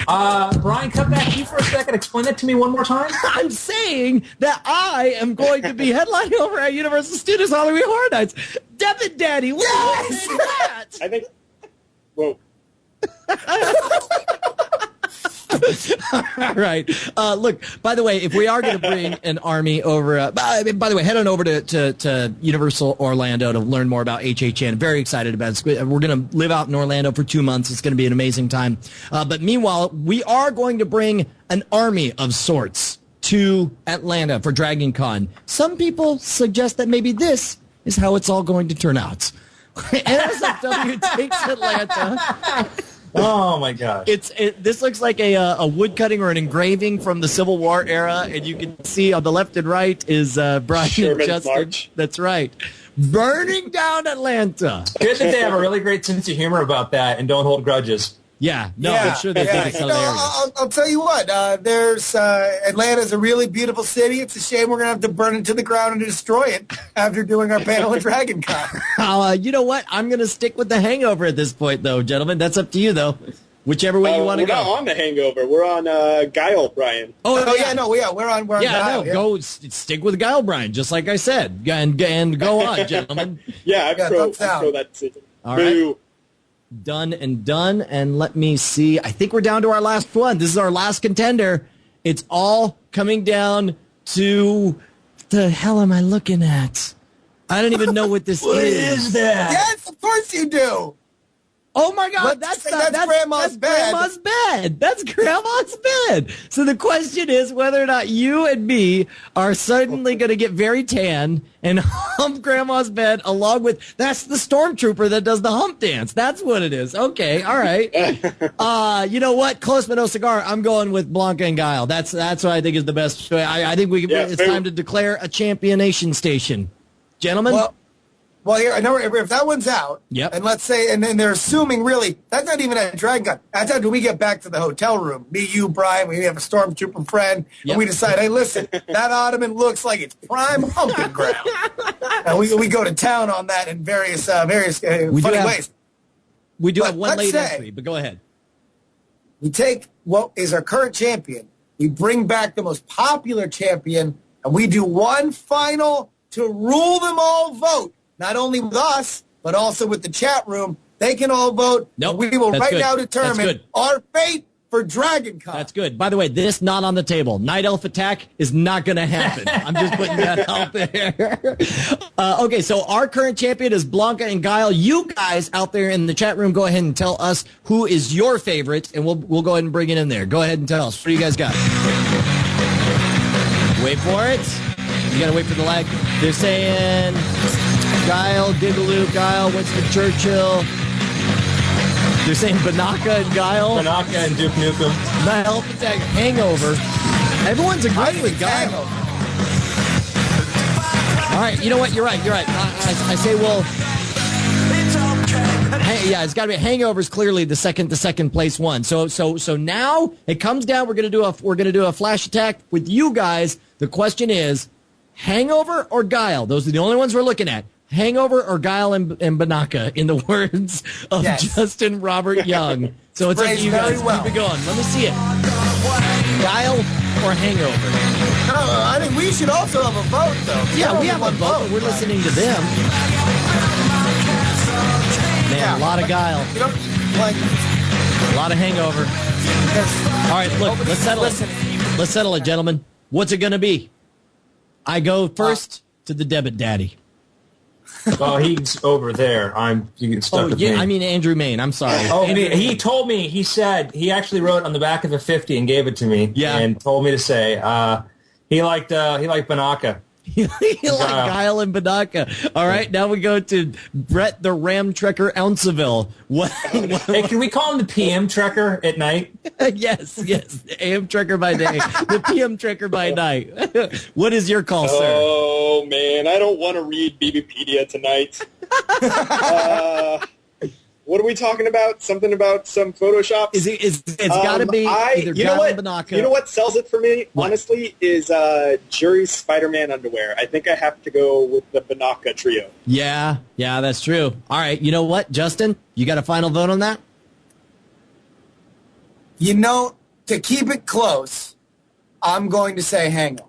Brian, come back here for a second. Explain that to me one more time. I'm saying that I am going to be headlining over at Universal Studios Halloween Horror Nights. Debit Daddy, what do you say to that? I think, whoa. All right. Look, by the way, if we are going to bring an army over, by the way, head on over to Universal Orlando to learn more about HHN. Very excited about it. We're going to live out in Orlando for 2 months. It's going to be an amazing time. But meanwhile, we are going to bring an army of sorts to Atlanta for Dragon Con. Some people suggest that maybe this is how it's all going to turn out. NSFW takes Atlanta. Oh my gosh! This looks like a woodcutting or an engraving from the Civil War era, and you can see on the left and right is Brian Sherman's and Justin. March. That's right, burning down Atlanta. Good that they have a really great sense of humor about that and don't hold grudges. Yeah, no, I'm sure they think it's hilarious. I'll tell you what. There's Atlanta's a really beautiful city. It's a shame we're gonna have to burn it to the ground and destroy it after doing our panel at Dragon Con. You know what? I'm gonna stick with the Hangover at this point, though, gentlemen. That's up to you, though. Whichever way you want to go. We're not on the Hangover. We're on Guile, Brian. We're on Guile. Go stick with Guile, Brian, just like I said, and go on, gentlemen. I throw that decision. All right. Done, and let me see. I think we're down to our last one. This is our last contender. It's all coming down to the hell am I looking at? I don't even know what this What is that? Yes, of course you do. Oh my God, that's Grandma's bed. That's Grandma's bed. So the question is whether or not you and me are suddenly going to get very tan and hump Grandma's bed along with, that's the stormtrooper that does the hump dance. That's what it is. Okay, all right. You know what? Close but no cigar. I'm going with Blanca and Guile. That's what I think is the best. I think it's time to declare a championation station. Gentlemen? Well, here, I know if that one's out, and let's say, and then they're assuming really, that's not even at Dragon Con. That's after we get back to the hotel room. Me, you, Brian, we have a stormtrooper friend, and we decide, hey, listen, that ottoman looks like it's prime humping ground. And we go to town on that in various funny ways. We do have one late entry, but go ahead. We take what is our current champion, we bring back the most popular champion, and we do one final to rule them all vote. Not only with us, but also with the chat room. They can all vote. Nope, we will now determine our fate for Dragon Con. That's good. By the way, this not on the table. Night Elf attack is not going to happen. I'm just putting that out there. Okay, so our current champion is Blanca and Guile. You guys out there in the chat room, go ahead and tell us who is your favorite, and we'll go ahead and bring it in there. Go ahead and tell us. What do you guys got? Wait for it. You got to wait for the lag. They're saying Guile, Digaloo, Guile, Winston Churchill. They're saying Banaka and Guile. Banaka and Duke Nukem. Night Elf attack, Hangover. Everyone's agreeing with Guile. All right, you know what? You're right. I say, well, yeah, it's got to be Hangover's clearly the second place one. So now it comes down. We're gonna do a flash attack with you guys. The question is, Hangover or Guile? Those are the only ones we're looking at. Hangover or Guile and Banaka, in the words of Justin Robert Young. So it's up to you guys. Keep it going. Let me see it. Guile or Hangover? I think we should also have a vote, though. Yeah, we have a vote, but we're listening to them. Man, a lot of Guile. You don't like a lot of Hangover. All right, look, let's settle it. Let's settle it, gentlemen. What's it going to be? I go first to the Debit Daddy. Oh, he's over there. You get stuck with me. I mean Andrew Main. I'm sorry. Oh, he told me. He said he actually wrote on the back of the 50 and gave it to me. Yeah, and told me to say he liked Banaka. He liked Guile and Banaka. All right, now we go to Brett the Ram Trekker Ounceville. What? Hey, can we call him the PM Trekker at night? Yes. The AM Trekker by day, the PM Trekker by night. What is your call, sir? Oh, man, I don't want to read BBpedia tonight. What are we talking about? Something about some Photoshop? It's got to be either Guile and Banaka. You know what sells it for me, honestly, is Jury's Spider-Man underwear. I think I have to go with the Banaka trio. Yeah, that's true. All right, you know what, Justin? You got a final vote on that? You know, to keep it close, I'm going to say Hangover.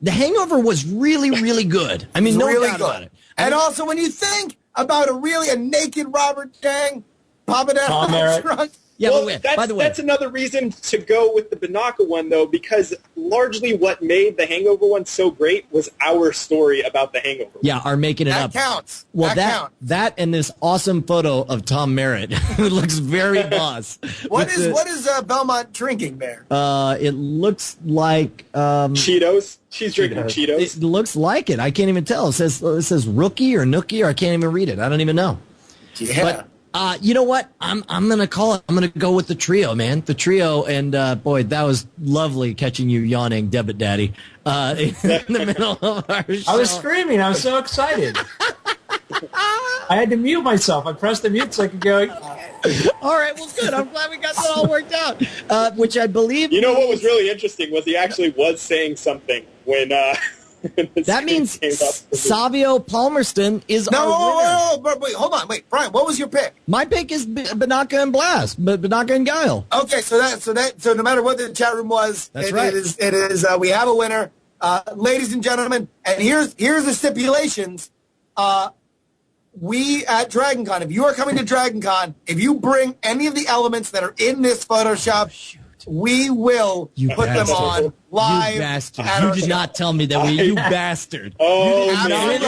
The Hangover was really, really good. I mean, no really doubt good about it. And also, when you think about a naked Robert Dang, popping out of trunk. Yeah, well, by the way, that's another reason to go with the Banaka one, though, because largely what made the Hangover one so great was our story about the Hangover. Yeah, our making it up. That counts. Well, that counts. That and this awesome photo of Tom Merritt, who looks very boss. What is Belmont drinking there? It looks like Cheetos. She's drinking Cheetos. It looks like it. I can't even tell. It says rookie or nookie, or I can't even read it. I don't even know. Yeah. But you know what? I'm gonna call it. I'm gonna go with the trio, man. The trio, and boy, that was lovely catching you yawning, Debit Daddy, in the middle of our show. I was screaming. I was so excited. I had to mute myself. I pressed the mute so I could go. All right, well, good. I'm glad we got that all worked out. Which I believe. You know what was really interesting was he actually was saying something when. That means Savio Palmerston is our winner. No, wait, hold on. Wait, Brian, what was your pick? My pick is Banaka and Blast, but Banaka and Guile. Okay, so no matter what the chat room was, That's right. It is. We have a winner, ladies and gentlemen. And here's the stipulations. We at Dragon Con, if you are coming to Dragon Con, if you bring any of the elements that are in this Photoshop, we will put them on live. You bastard. You did not tell me that you bastard. Oh, man. You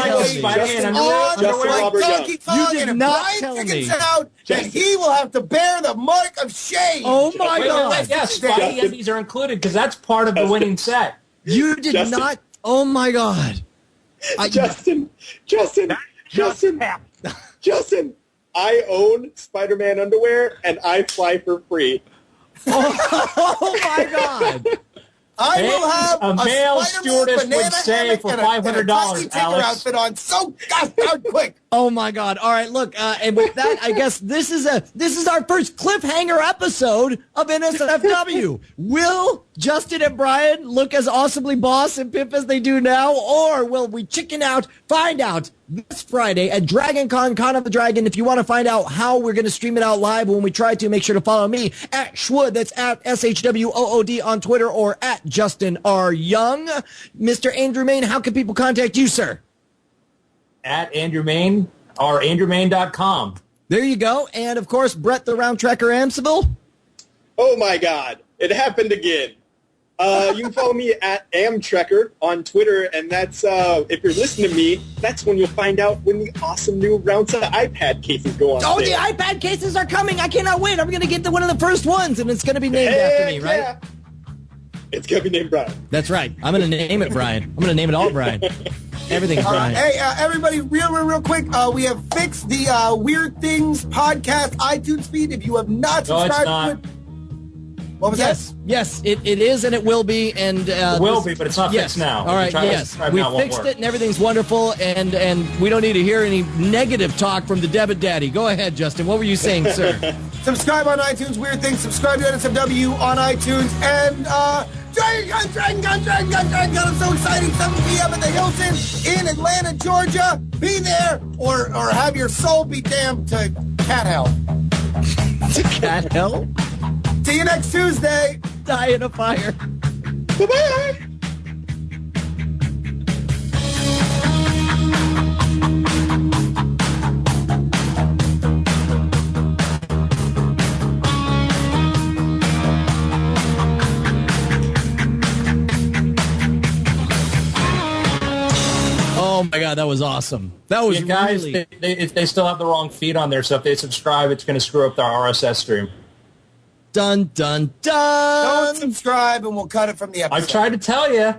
did not tell me. Out that he will have to bear the mark of shame. Oh, my God. Yes, Spidey and these are included because that's part of the winning set. You did not. Oh, my God. Justin, I own Spider-Man underwear, and I fly for free. Oh my God! I will have a male stewardess would say for $500, Alex. Outfit on so goddamn quick. Oh my God! All right, look, and with that, I guess this is our first cliffhanger episode of NSFW. Will Justin and Brian look as awesomely boss and pimp as they do now, or will we chicken out? Find out this Friday at Dragon Con of the Dragon. If you want to find out how we're going to stream it out live when we try to, make sure to follow me at Schwood. That's at SHWOOD on Twitter, or at Justin R. Young. Mr. Andrew Main, how can people contact you, sir? At Andrew Main or AndrewMain.com. There you go. And, of course, Brett the Round Trekker Amseville. Oh my God, it happened again. You can follow me at Amtrekker on Twitter, and that's, if you're listening to me, that's when you'll find out when the awesome new round set iPad cases go on Oh, sale. the iPad cases are coming. I cannot wait. I'm going to get one of the first ones, and it's going to be named after me, right? Yeah. It's going to be named Brian. That's right. I'm going to name it Brian. I'm going to name it all Brian. Everything's Brian. Hey, everybody, real quick, we have fixed the Weird Things podcast iTunes feed. If you have not subscribed to it. What was that? Yes, it is, and it will be. And it will be, but it's not fixed now. All right, we fixed it, and everything's wonderful, and we don't need to hear any negative talk from the Debit Daddy. Go ahead, Justin. What were you saying, sir? Subscribe on iTunes, Weird Things. Subscribe to NSFW on iTunes, and Dragon Gun. I'm so excited. 7 p.m. at the Hilton in Atlanta, Georgia. Be there, or have your soul be damned to cat hell. To cat hell? See you next Tuesday. Die in a fire. Bye-bye. Oh my God, that was awesome. That was guys. really... If they still have the wrong feed on there, so if they subscribe, it's going to screw up their RSS stream. Dun, dun, dun. Don't subscribe, and we'll cut it from the episode. I've tried to tell you.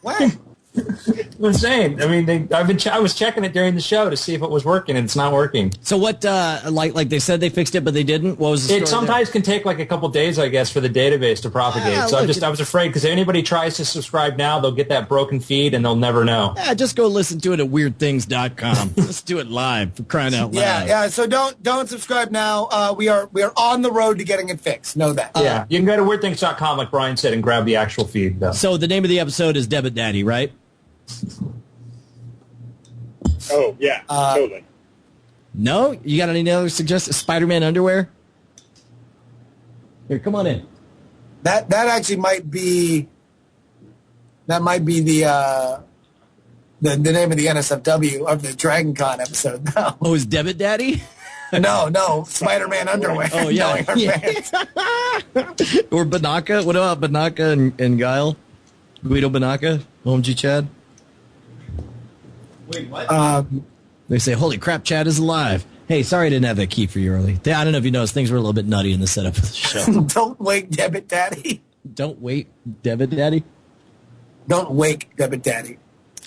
What? I'm saying. I mean, I was checking it during the show to see if it was working, and it's not working. So what? Like they said they fixed it, but they didn't. What was the story It sometimes there? can take like a couple days, I guess, for the database to propagate. So I was afraid because if anybody tries to subscribe now, they'll get that broken feed and they'll never know. Yeah, just go listen to it at weirdthings.com. Let's do it live, for crying out loud. Yeah. So don't subscribe now. We are on the road to getting it fixed. Know that. Yeah, you can go to weirdthings.com, like Brian said, and grab the actual feed. Though. So the name of the episode is Debit Daddy, right? Oh, yeah, totally. No? You got any other suggestions? Spider-Man underwear? Here, come on in. That actually might be the name of the NSFW of the Dragon Con episode now. Oh, is Debit Daddy? No, Spider-Man underwear. Oh, yeah. Or Banaka? What about Banaka and Guile? Guido Banaka? OMG Chad? Wait, what? They say, holy crap, Chad is alive. Hey, sorry I didn't have that key for you early. I don't know if you noticed, things were a little bit nutty in the setup of the show. Don't wake Debit Daddy. Don't wait, Debit Daddy? Don't wake Debit Daddy.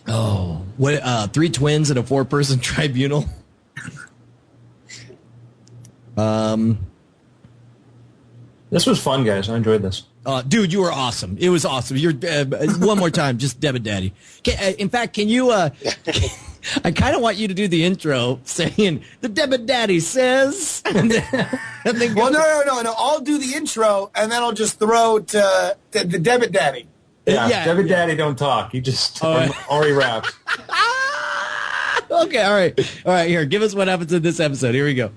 Oh, what? 3 twins and a 4-person tribunal? This was fun, guys. I enjoyed this. Dude, you were awesome. It was awesome. You're one more time, just Debit Daddy. In fact, can you? I kind of want you to do the intro saying the Debit Daddy says. And then Well, no. I'll do the intro and then I'll just throw to the Debit Daddy. Yeah, Debit Daddy don't talk. He just already raps. Okay, all right. Here, give us what happens in this episode. Here we go.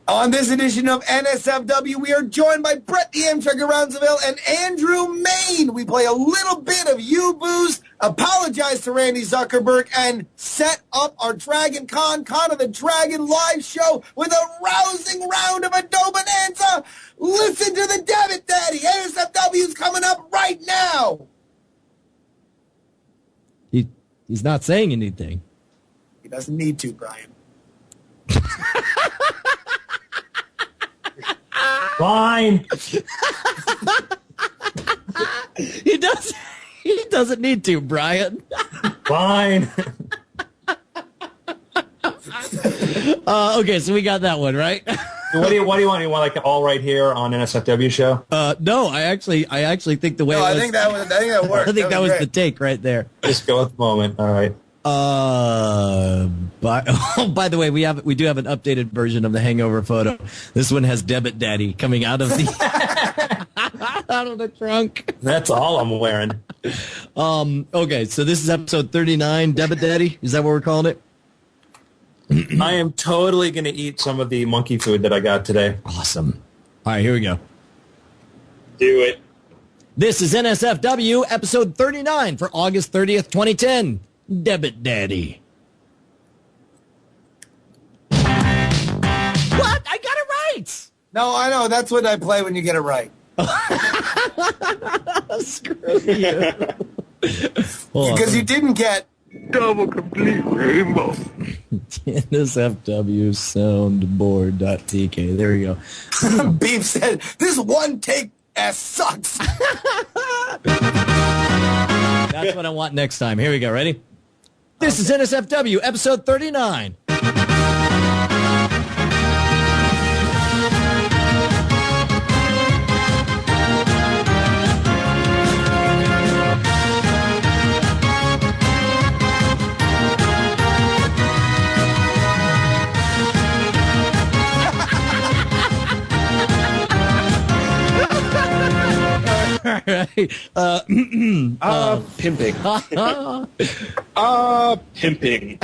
On this edition of NSFW, we are joined by Brett the Amtrekker Roundsville and Andrew Main. We play a little bit of U-Booze, apologize to Randy Zuckerberg, and set up our Dragon Con of the Dragon live show with a rousing round of Adobe Bonanza. Listen to the Debit Daddy. NSFW is coming up right now. He's not saying anything. He doesn't need to, Brian. Fine. He doesn't need to, Brian. Fine. Okay, so we got that one, right? What do you want? You want like all right here on NSFW show? No, I actually think the way I think that worked. I think that was the take right there. Just go with the moment. All right. By the way, we do have an updated version of the hangover photo. This one has Debit Daddy coming out of the out of the trunk. That's all I'm wearing. Okay, so this is episode 39, Debit Daddy. Is that what we're calling it? I am totally going to eat some of the monkey food that I got today. Awesome. All right, here we go. Do it. This is NSFW episode 39 for August 30th, 2010. Debit Daddy. What? I got it right. No, I know. That's what I play when you get it right. Screw you. Because you didn't get double complete rainbow. NSFW soundboard.tk. There you go. Beef said, this one take ass sucks. That's what I want next time. Here we go. Ready? This is NSFW, episode 39. All right. Pimping. Pimping.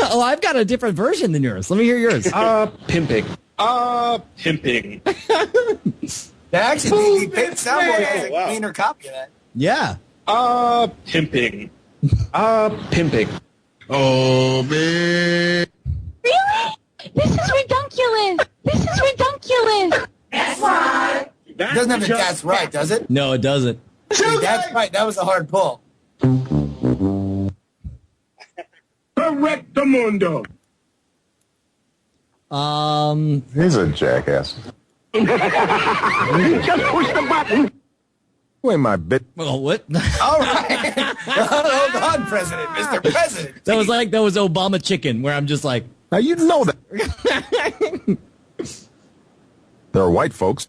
Oh, I've got a different version than yours. Let me hear yours. Pimping. Pimping. Actually, the Pimp Soundboard has a cleaner copy of that. Yeah. Pimping. Pimping. Oh, man. Really? This is redunculous. This is redunculous. That's right. It doesn't have the that's right, does it? No, it doesn't. See, that's right. That was a hard pull. Correctamundo. He's a jackass. Just push the button. You ain't my bit. Oh, what? All right. Hold on, President. Mr. President. That was Obama chicken, where I'm just like, Now, you know that. There are white folks.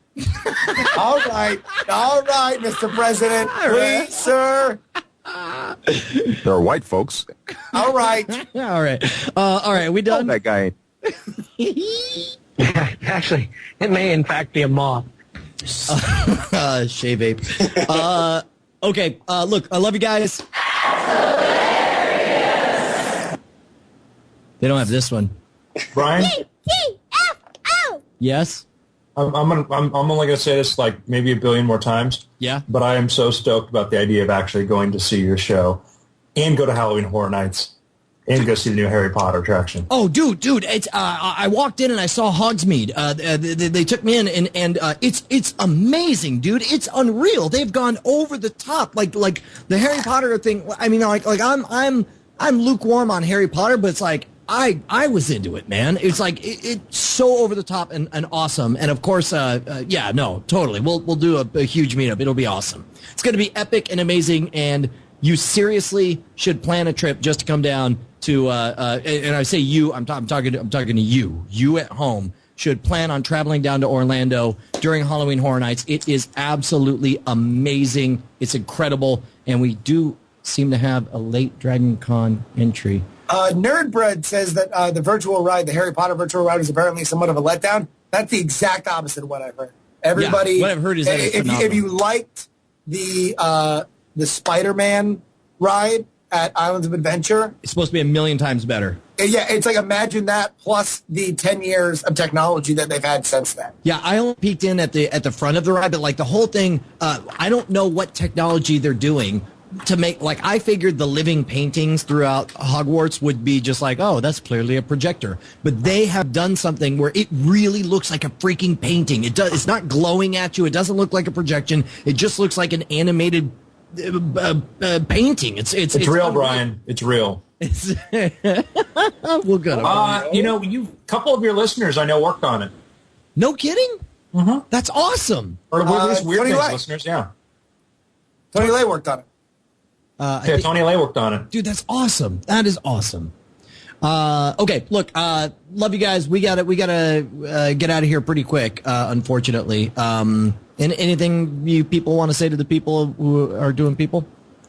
All right, Mr. President. Please, sir. There are white folks. All right. all right. All right, we done? That guy ain't. Actually, it may in fact be a moth. Shave ape. Okay, look, I love you guys. They don't have this one. Brian? T-F-O. Yes? I'm only going to say this like maybe a billion more times. Yeah? But I am so stoked about the idea of actually going to see your show and go to Halloween Horror Nights and go see the new Harry Potter attraction. Oh, dude, it's I walked in and I saw Hogsmeade. They took me in and it's amazing, dude. It's unreal. They've gone over the top, like the Harry Potter thing. I mean, like I'm lukewarm on Harry Potter, but it's like I was into it, man. It's like it's so over the top and awesome. And of course, yeah, no, totally. We'll do a huge meetup. It'll be awesome. It's going to be epic and amazing. And you seriously should plan a trip just to come down to. And I say you, I'm talking to you. You at home should plan on traveling down to Orlando during Halloween Horror Nights. It is absolutely amazing. It's incredible, and we do seem to have a late Dragon Con entry. Nerdbread says that the virtual ride, the Harry Potter virtual ride, is apparently somewhat of a letdown. That's the exact opposite of what I've heard. Everybody, yeah, what I've heard is that if you liked the Spider-Man ride at Islands of Adventure, it's supposed to be 1,000,000 times better. Yeah, it's like imagine that plus the 10 years of technology that they've had since then. Yeah, I only peeked in at the front of the ride, but like the whole thing, I don't know what technology they're doing to make, like, I figured the living paintings throughout Hogwarts would be just like, oh, that's clearly a projector. But they have done something where it really looks like a freaking painting. It's not glowing at you. It doesn't look like a projection. It just looks like an animated painting. It's real, Brian. It's real. Well, good. A couple of your listeners I know worked on it. No kidding? Mm-hmm. That's awesome. Or at least Weird Tony Things Lay. listeners, yeah. Tony Lay worked on it. Tony Lay worked on it. Dude, that's awesome. That is awesome. Okay, look, love you guys. We gotta get out of here pretty quick, unfortunately. And anything you people want to say to the people who are doing people?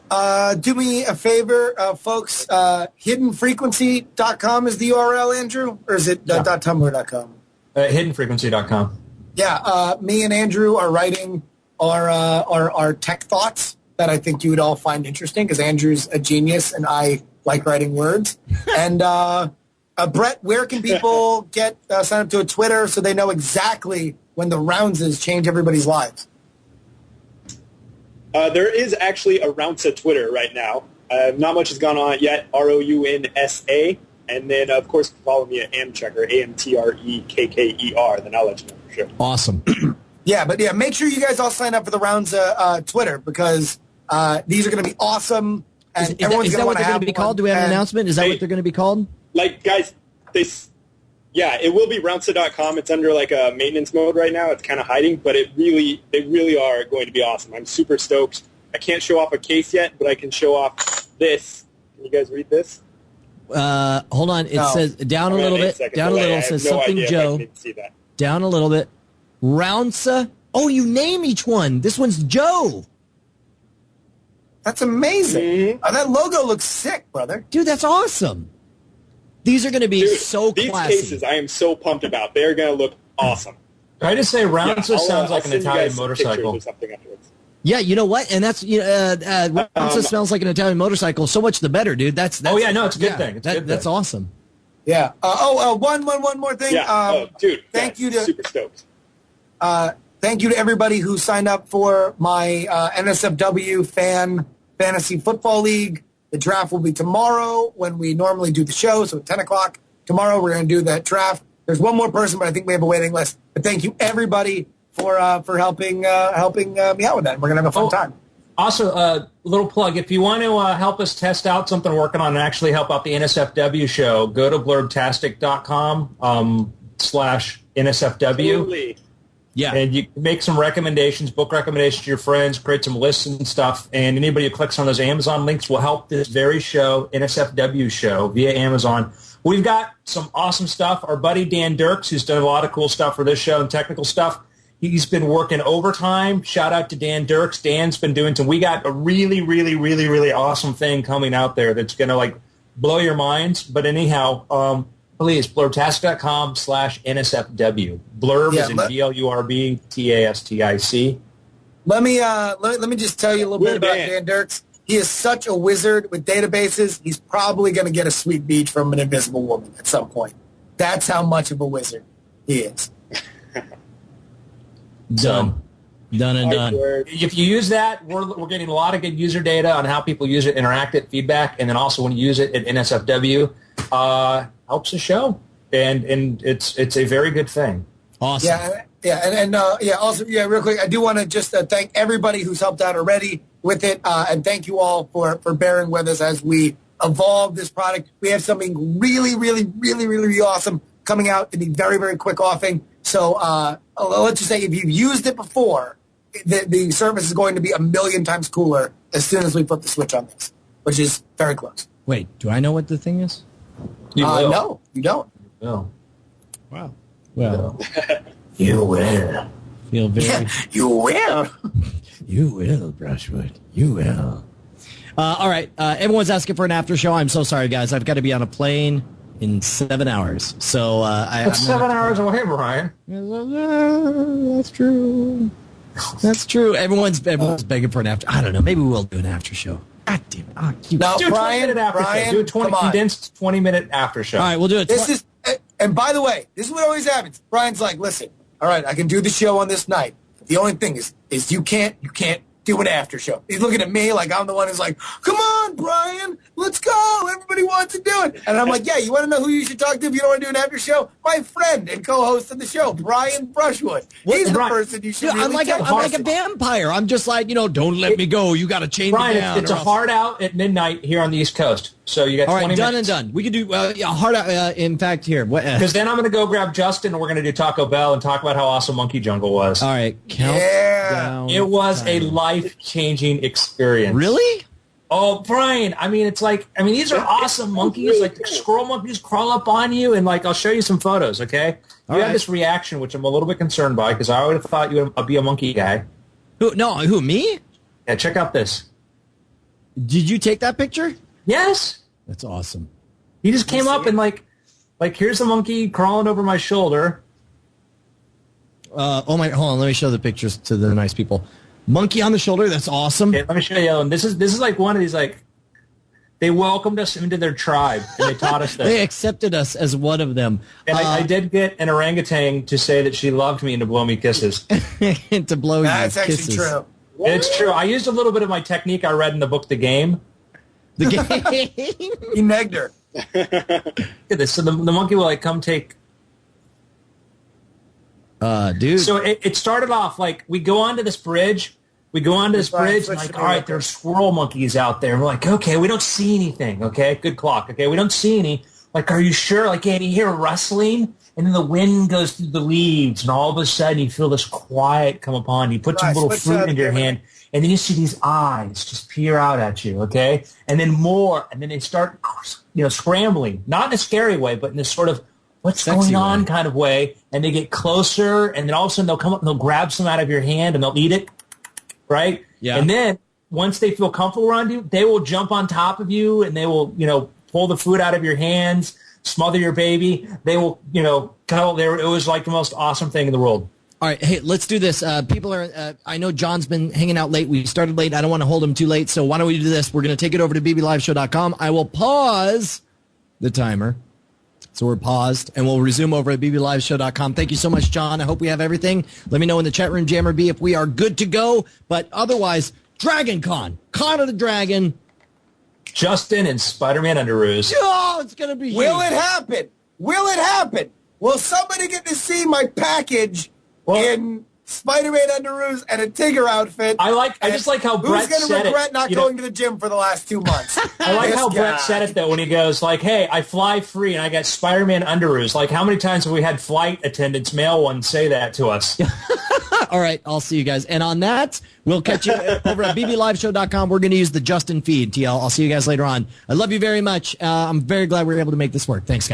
Do me a favor, folks. Hiddenfrequency.com is the URL, Andrew? Or is it .tumblr.com? Hiddenfrequency.com. Yeah, me and Andrew are writing our tech thoughts that I think you would all find interesting because Andrew's a genius and I like writing words. And Brett, where can people get sign up to a Twitter so they know exactly when the roundses change everybody's lives? There is actually a Rounsa Twitter right now. Not much has gone on it yet. ROUNSA. And then, of course, follow me at Amtrekker, AMTREKKER, the knowledge number. for sure. Awesome. Yeah, but yeah, make sure you guys all sign up for the Rounds Twitter because these are going to be awesome. And Is that what they're going to be called? Do we have an announcement? Is that what they're going to be called? Like, guys, it will be roundsa.com. It's under like a maintenance mode right now. It's kind of hiding, but they really are going to be awesome. I'm super stoked. I can't show off a case yet, but I can show off this. Can you guys read this? Hold on. It says down a little bit. Down a little. It says something Joe. Down a little bit. Roundsa. Oh, you name each one. This one's Joe. That's amazing. Mm-hmm. Oh, that logo looks sick, brother. Dude, that's awesome. These are going to be so classy. These cases I am so pumped about. They're going to look awesome. Can I just say Roundsa sounds like an Italian motorcycle. Yeah, you know what? And that's Roundsa smells like an Italian motorcycle. So much the better, dude. That's it's a good thing. It's a good that's thing. Awesome. Yeah. One more thing. Yeah. Dude, thank you to super stoked. Thank you to everybody who signed up for my NSFW Fantasy Football League. The draft will be tomorrow when we normally do the show, so at 10 o'clock tomorrow we're going to do that draft. There's one more person, but I think we have a waiting list. But thank you, everybody, for helping me out with that. We're going to have a fun time. Also, a little plug. If you want to help us test out something we're working on and actually help out the NSFW show, go to blurbtastic.com/NSFW. Totally. Yeah. And you can make some recommendations, book recommendations to your friends, create some lists and stuff. And anybody who clicks on those Amazon links will help this very show, NSFW show, via Amazon. We've got some awesome stuff. Our buddy Dan Dirks, who's done a lot of cool stuff for this show and technical stuff, he's been working overtime. Shout out to Dan Dirks. Dan's been doing some. We got a really, really, really, really awesome thing coming out there that's going to blow your minds. But anyhow, please, blurbtastic.com/NSFW. Blurb is in BLURBTASTIC. Let me just tell you a little bit about Dan Dirks. He is such a wizard with databases. He's probably going to get a sweet beach from an invisible woman at some point. That's how much of a wizard he is. Done and done. If you use that, we're getting a lot of good user data on how people use it, interact it, feedback, and then also when you use it at NSFW, helps the show, and it's a very good thing. Awesome. Also, real quick, I do want to just thank everybody who's helped out already with it, and thank you all for bearing with us as we evolve this product. We have something really, really, really, really, really awesome coming out in a very, very quick offing. So let's just say if you've used it before, the service is going to be 1,000,000 times cooler as soon as we put the switch on this, which is very close. Wait, do I know what the thing is? No, you don't. No. Wow. Well, you will. Feel very. You will. You will, Brushwood. You will. All right. Everyone's asking for an after show. I'm so sorry, guys. I've got to be on a plane in 7 hours. So that's 7 hours away, Brian. That's true. That's true. Everyone's begging for an after. I don't know. Maybe we'll do an after show. God damn it. No, do a 20-minute after show. Do a condensed 20-minute after show. All right, we'll do it. And by the way, this is what always happens. Brian's like, listen, all right, I can do the show on this night. The only thing is you can't do an after show. He's looking at me like I'm the one who's like, come on, Brian, let's go. Everybody wants to do it. And I'm like, yeah, you want to know who you should talk to if you don't want to do an after show? My friend and co-host of the show, Brian Brushwood. He's the person you should really talk to. I'm like a vampire. I'm just like, don't let me go. You got to chain me down. It's a hard out at midnight here on the East Coast. So you got 20 minutes. Done and done. We could do hard out. In fact, here. Because then I'm going to go grab Justin and we're going to do Taco Bell and talk about how awesome Monkey Jungle was. All right. Countdown. It was a life-changing experience. Really? Oh, Brian, these are awesome monkeys. Like, the squirrel monkeys crawl up on you, and, I'll show you some photos, okay? You had this reaction, which I'm a little bit concerned by, because I would have thought you would be a monkey guy. Who, me? Yeah, check out this. Did you take that picture? Yes. That's awesome. He just came up and, here's a monkey crawling over my shoulder. Hold on, let me show the pictures to the nice people. Monkey on the shoulder, that's awesome. Okay, let me show you. And this is like one of these, they welcomed us into their tribe, and they taught us this. They accepted us as one of them. And I did get an orangutan to say that she loved me and to blow me kisses. To blow That's you actually kisses. true. It's true. I used a little bit of my technique I read in the book The Game. The game? He negged her. Look at this. So the monkey will come take... Dude. So it started off like we go onto this bridge. And like, all right, there's squirrel monkeys out there. And we're like, okay, we don't see anything. Okay, good clock. Okay, we don't see any. Like, are you sure? Like, and you hear rustling, and then the wind goes through the leaves, and all of a sudden you feel this quiet come upon you. You put some little fruit in your hand, and then you see these eyes just peer out at you. Okay, and then more, and then they start, scrambling, not in a scary way, but in this sort of what's going on kind of way. And they get closer, and then all of a sudden they'll come up and they'll grab some out of your hand and they'll eat it. Right? Yeah. And then once they feel comfortable around you, they will jump on top of you and they will, pull the food out of your hands, smother your baby. They will, cuddle there. It was like the most awesome thing in the world. All right. Hey, let's do this. People are, I know John's been hanging out late. We started late. I don't want to hold him too late. So why don't we do this? We're going to take it over to bbliveshow.com. I will pause the timer. So we're paused, and we'll resume over at bbliveshow.com. Thank you so much, John. I hope we have everything. Let me know in the chat room, Jammer B, if we are good to go. But otherwise, Dragon Con of the Dragon. Justin and Spider-Man Underoos. Oh, it's going to be huge. Will it happen? Will it happen? Will somebody get to see my package in Spider-Man Underoos and a Tigger outfit? I just like how Brett said it. Who's going to regret not going to the gym for the last 2 months? I like how Brett said it, though, when he goes, like, hey, I fly free and I got Spider-Man Underoos. Like, how many times have we had flight attendants, male ones, say that to us? All right, I'll see you guys. And on that, we'll catch you over at bbliveshow.com. We're going to use the Justin feed, TL. I'll see you guys later on. I love you very much. I'm very glad we were able to make this work. Thanks, guys.